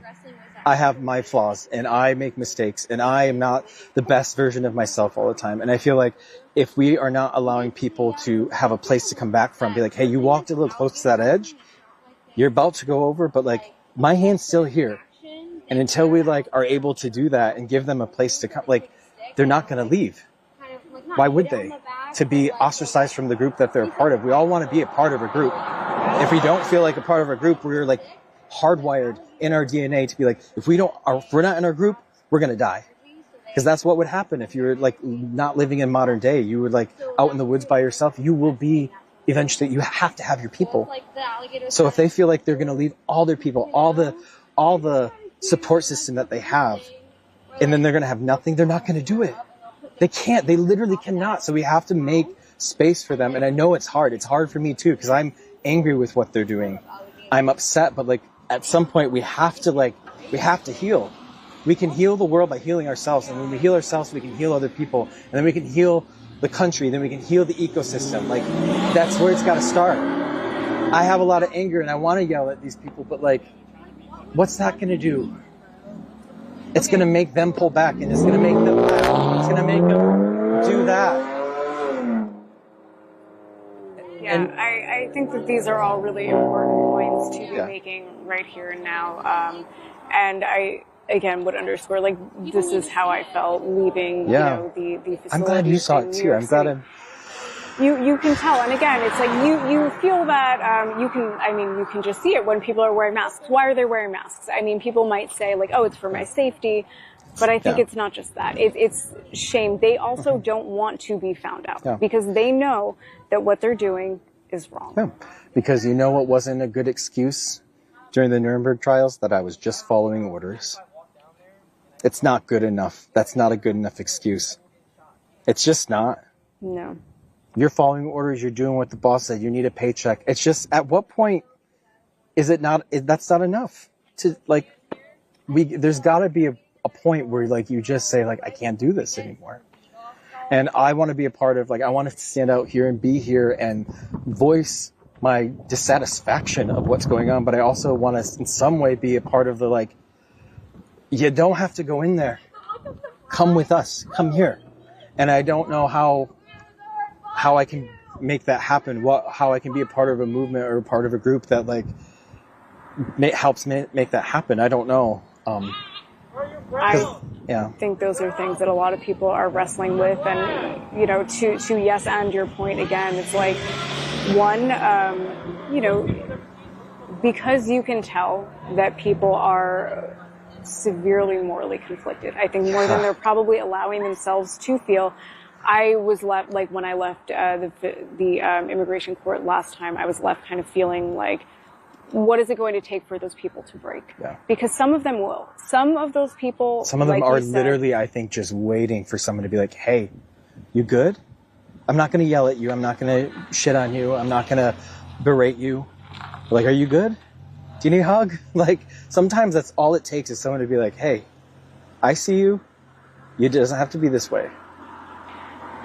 I have my flaws and I make mistakes and I am not the best version of myself all the time. And I feel like if we are not allowing people to have a place to come back from, be like, hey, you walked a little close to that edge, you're about to go over, but like my hand's still here. And until we like are able to do that and give them a place to come, like they're not going to leave. Why would they? To be ostracized from the group that they're a part of. We all want to be a part of a group. If we don't feel like a part of a group, we're like hardwired in our DNA to be like, if we're not in our group, we're going to die. Because that's what would happen if you were like not living in modern day. You were like out in the woods by yourself. You will be eventually, you have to have your people. So if they feel like they're going to leave all their people, all the support system that they have, and then they're going to have nothing, they're not going to do it. They can't. They literally cannot. So we have to make space for them. And I know it's hard. It's hard for me too, because I'm angry with what they're doing. I'm upset, but like at some point we have to heal. We can heal the world by healing ourselves, and when we heal ourselves, we can heal other people, and then we can heal the country, then we can heal the ecosystem. Like, that's where it's got to start. I have a lot of anger, and I want to yell at these people, but like, what's that going to do? It's going to make them pull back, and it's going to make them laugh. It's going to make them do that. Yeah, I think that these are all really important points to be making right here and now. And I, again, would underscore, like, this is how I felt leaving, you know, the facility. I'm glad you saw it too. I'm glad You can tell, and again, it's like you feel that you can just see it when people are wearing masks. Why are they wearing masks? I mean, people might say like, oh, it's for my safety, but I think it's not just that. It's shame. They also don't want to be found out because they know that what they're doing is wrong. Yeah. Because you know what wasn't a good excuse during the Nuremberg trials? That I was just following orders. It's not good enough. That's not a good enough excuse. It's just not. No. You're following orders, you're doing what the boss said, you need a paycheck. It's just, at what point is it not, that's not enough to, like, there's gotta be a point where, like, you just say, like, I can't do this anymore. And I want to be a part of, like, I want to stand out here and be here and voice my dissatisfaction of what's going on, but I also want to in some way be a part of the, like, you don't have to go in there. Come with us. Come here. And I don't know how I can make that happen, how I can be a part of a movement or a part of a group that, like, helps make that happen. I don't know. I think those are things that a lot of people are wrestling with, and, you know, to yes and your point again, it's like, one, you know, because you can tell that people are severely morally conflicted, I think more than they're probably allowing themselves to feel. I was left, like, when I left the immigration court last time, I was left kind of feeling like, what is it going to take for those people to break? Yeah. Because some of them will. Some of those people, some of them are literally, I think, just waiting for someone to be like, hey, you good? I'm not going to yell at you. I'm not going to shit on you. I'm not going to berate you. Like, are you good? Do you need a hug? Like, sometimes that's all it takes is someone to be like, hey, I see you. It doesn't have to be this way.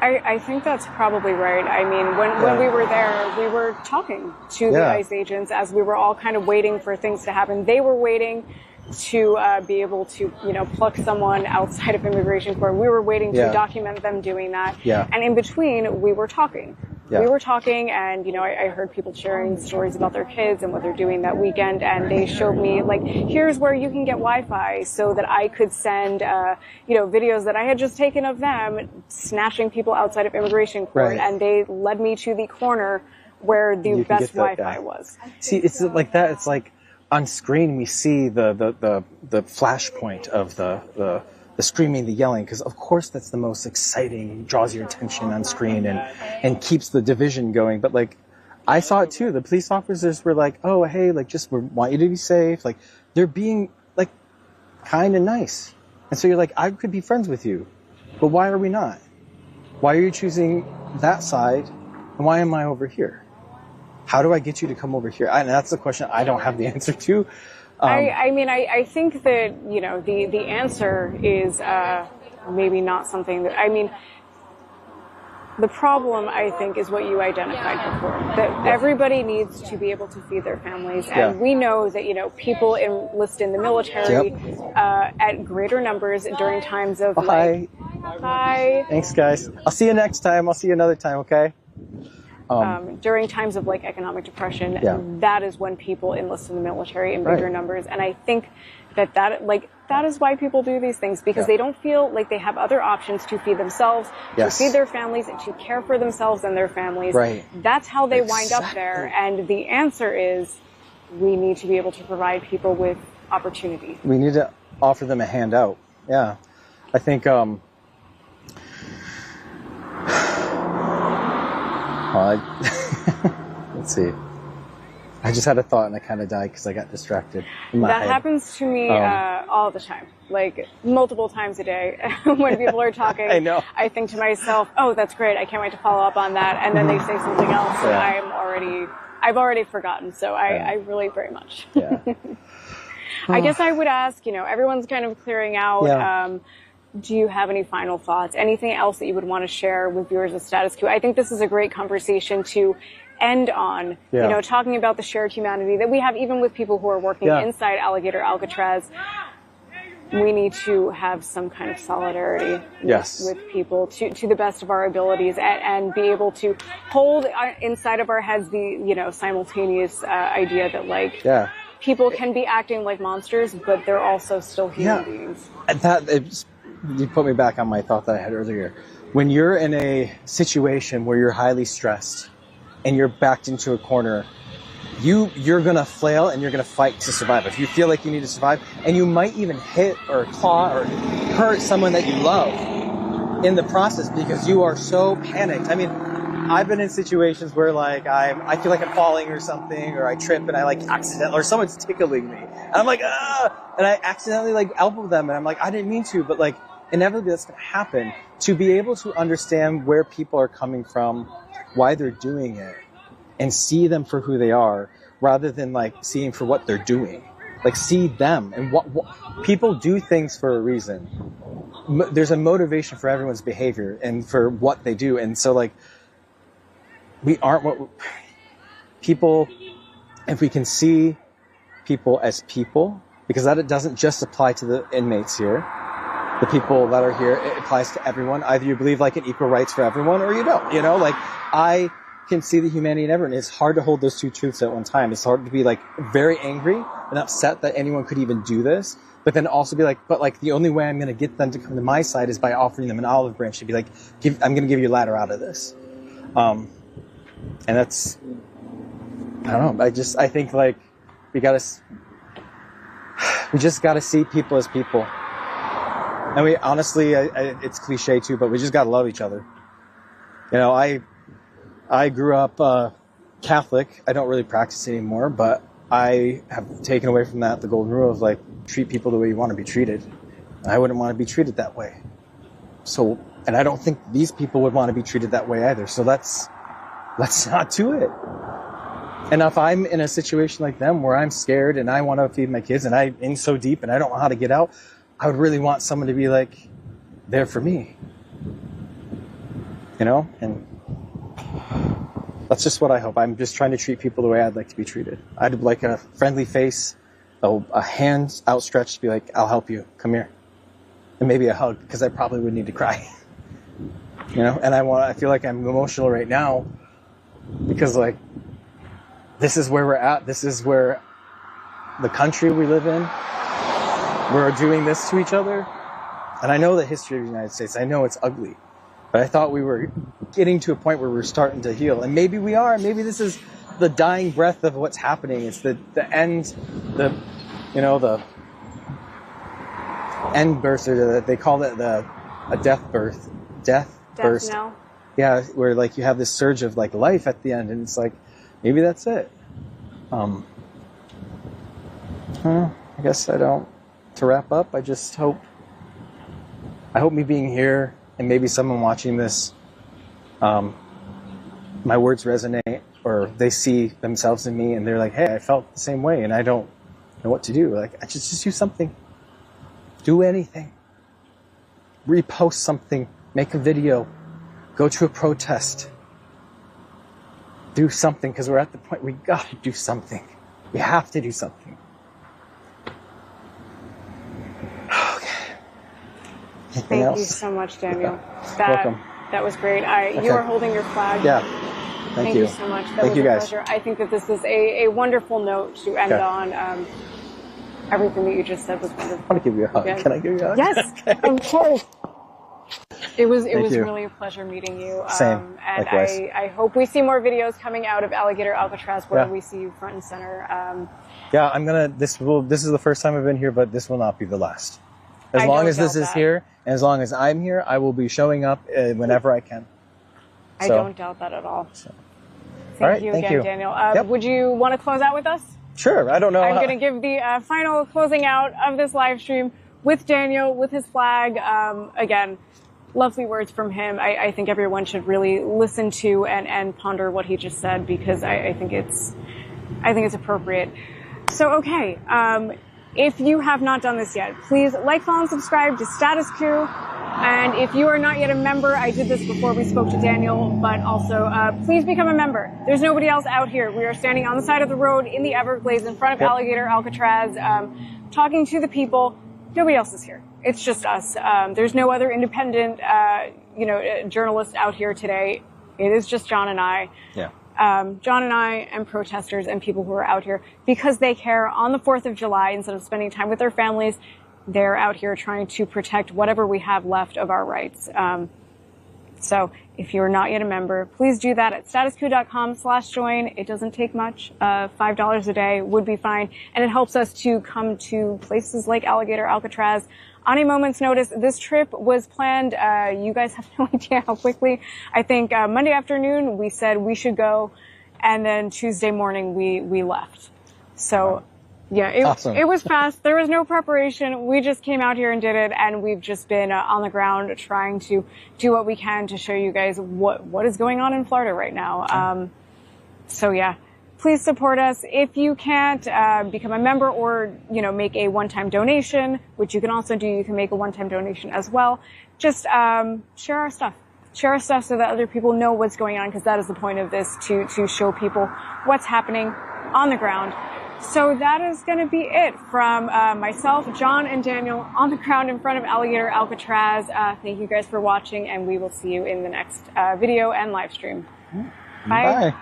I think that's probably right. I mean, when we were there, we were talking to the ICE agents as we were all kind of waiting for things to happen. They were waiting to be able to, you know, pluck someone outside of immigration court. We were waiting to document them doing that. Yeah. And in between, we were talking. Yeah. We were talking, and, you know, I heard people sharing stories about their kids and what they're doing that weekend, and they showed me, like, here's where you can get Wi-Fi, so that I could send, you know, videos that I had just taken of them snatching people outside of immigration court, and they led me to the corner where the best Wi-Fi was. See, it's like that. It's like on screen we see the flashpoint of the screaming, the yelling, because of course that's the most exciting, draws your attention on screen and keeps the division going. But, like, I saw it too. The police officers were like, oh, hey, like, just we want you to be safe. Like, they're being, like, kind and nice. And so you're like, I could be friends with you, but why are we not? Why are you choosing that side, and why am I over here? How do I get you to come over here? And that's the question I don't have the answer to. I mean, I think that, you know, the answer is maybe not something that, I mean, the problem, I think, is what you identified before, that everybody needs to be able to feed their families. And we know that, you know, people enlist in the military at greater numbers during times of, like, hi. Thanks, guys. I'll see you next time. I'll see you another time, okay? During times of, like, economic depression, that is when people enlist in the military in bigger numbers. And I think that is why people do these things, because they don't feel like they have other options to feed themselves, to feed their families, and to care for themselves and their families. That's how they wind up there. And the answer is, we need to be able to provide people with opportunity. We need to offer them a handout. Yeah. I think, let's see. I just had a thought and I kind of died because I got distracted in my head. Happens to me all the time, like multiple times a day. When people are talking, I know. I think to myself, "Oh, that's great! I can't wait to follow up on that." And then they say something else, and I've already forgotten. So I really very much. I guess I would ask, everyone's kind of clearing out. Yeah. Do you have any final thoughts? Anything else that you would want to share with viewers of Status Coup? I think this is a great conversation to end on, talking about the shared humanity that we have even with people who are working inside Alligator Alcatraz. We need to have some kind of solidarity with people to the best of our abilities and be able to hold inside of our heads the, simultaneous idea that people can be acting like monsters, but they're also still human beings. You put me back on my thought that I had earlier. When you're in a situation where you're highly stressed and you're backed into a corner, you're going to flail and you're going to fight to survive. If you feel like you need to survive, and you might even hit or claw or hurt someone that you love in the process because you are so panicked. I mean, I've been in situations where I feel like I'm falling or something, or I trip and I accidentally, or someone's tickling me. And I'm like, ah! And I accidentally elbow them and I'm like, I didn't mean to, but inevitably that's going to happen. To be able to understand where people are coming from, why they're doing it, and see them for who they are, rather than seeing for what they're doing. See them and what people do things for a reason. There's a motivation for everyone's behavior and for what they do. And so we aren't what people, if we can see people as people, because that it doesn't just apply to the inmates here, the people that are here, it applies to everyone. Either you believe in equal rights for everyone or you don't, I can see the humanity in everyone. It's hard to hold those two truths at one time. It's hard to be very angry and upset that anyone could even do this, but then also be the only way I'm going to get them to come to my side is by offering them an olive branch to be I'm going to give you a ladder out of this. And that's, I don't know. I think we just gotta see people as people. And we honestly, it's cliche too, but we just gotta love each other. I grew up Catholic. I don't really practice anymore, but I have taken away from that the golden rule of treat people the way you want to be treated. And I wouldn't want to be treated that way. So, and I don't think these people would want to be treated that way either. So let's not do it. And if I'm in a situation like them where I'm scared and I want to feed my kids and I'm in so deep and I don't know how to get out, I would really want someone to be there for me. And that's just what I hope. I'm just trying to treat people the way I'd like to be treated. I'd like a friendly face, a hand outstretched to be I'll help you, come here. And maybe a hug, because I probably would need to cry. And I feel like I'm emotional right now because this is where we're at. This is where the country we live in, we're doing this to each other. And I know the history of the United States. I know it's ugly. But I thought we were getting to a point where we're starting to heal. And maybe we are. Maybe this is the dying breath of what's happening. It's the end, the end birth, or they call it a death birth. Death burst. Now. Yeah, where you have this surge of life at the end, and it's maybe that's it. I guess to wrap up, I just hope me being here and maybe someone watching this, my words resonate, or they see themselves in me and they're hey, I felt the same way and I don't know what to do. I just do something. Do anything. Repost something. Make a video. Go to a protest. Do something, because we're at the point we gotta do something. We have to do something. Okay. Thank you so much, Daniel. Welcome. That was great. You are holding your flag. Yeah. Thank you so much. Thank you, guys. Pleasure. I think that this is a wonderful note to end on. Everything that you just said was wonderful. I want to give you a hug. Again. Can I give you a hug? Yes, of course. It was you. really a pleasure meeting you. Same. And Likewise. I hope we see more videos coming out of Alligator Alcatraz where we see you front and center. Yeah, this is the first time I've been here, but this will not be the last. As long as this is here, and as long as I'm here, I will be showing up whenever I can. I don't doubt that at all. Thank you again, again, Daniel. Would you want to close out with us? Sure. I don't know. I'm going to give the final closing out of this live stream with Daniel, with his flag. Again, lovely words from him. I think everyone should really listen to and ponder what he just said, because I think it's appropriate. So, okay. if you have not done this yet, please like, follow, and subscribe to Status Coup. And if you are not yet a member, I did this before we spoke to Daniel, but also please become a member. There's nobody else out here. We are standing on the side of the road in the Everglades in front of Alligator Alcatraz, talking to the people. Nobody else is here. It's just us. There's no other independent, journalists out here today. It is just John and I. Yeah. John and I and protesters and people who are out here because they care on the 4th of July instead of spending time with their families. They're out here trying to protect whatever we have left of our rights. So if you're not yet a member, please do that at statuscoup.com/join. It doesn't take much. $5 a day would be fine. And it helps us to come to places like Alligator Alcatraz on a moment's notice. This trip was planned. You guys have no idea how quickly. I think Monday afternoon we said we should go. And then Tuesday morning we left. So yeah, it was fast. There was no preparation. We just came out here and did it, and we've just been on the ground trying to do what we can to show you guys what is going on in Florida right now. So yeah, please support us. If you can't become a member or make a one-time donation, which you can also do, you can make a one-time donation as well. Just share our stuff. Share our stuff so that other people know what's going on, because that is the point of this, to show people what's happening on the ground. So that is going to be it from myself, John, and Daniel on the ground in front of Alligator Alcatraz. Thank you guys for watching, and we will see you in the next video and live stream. Bye. Bye.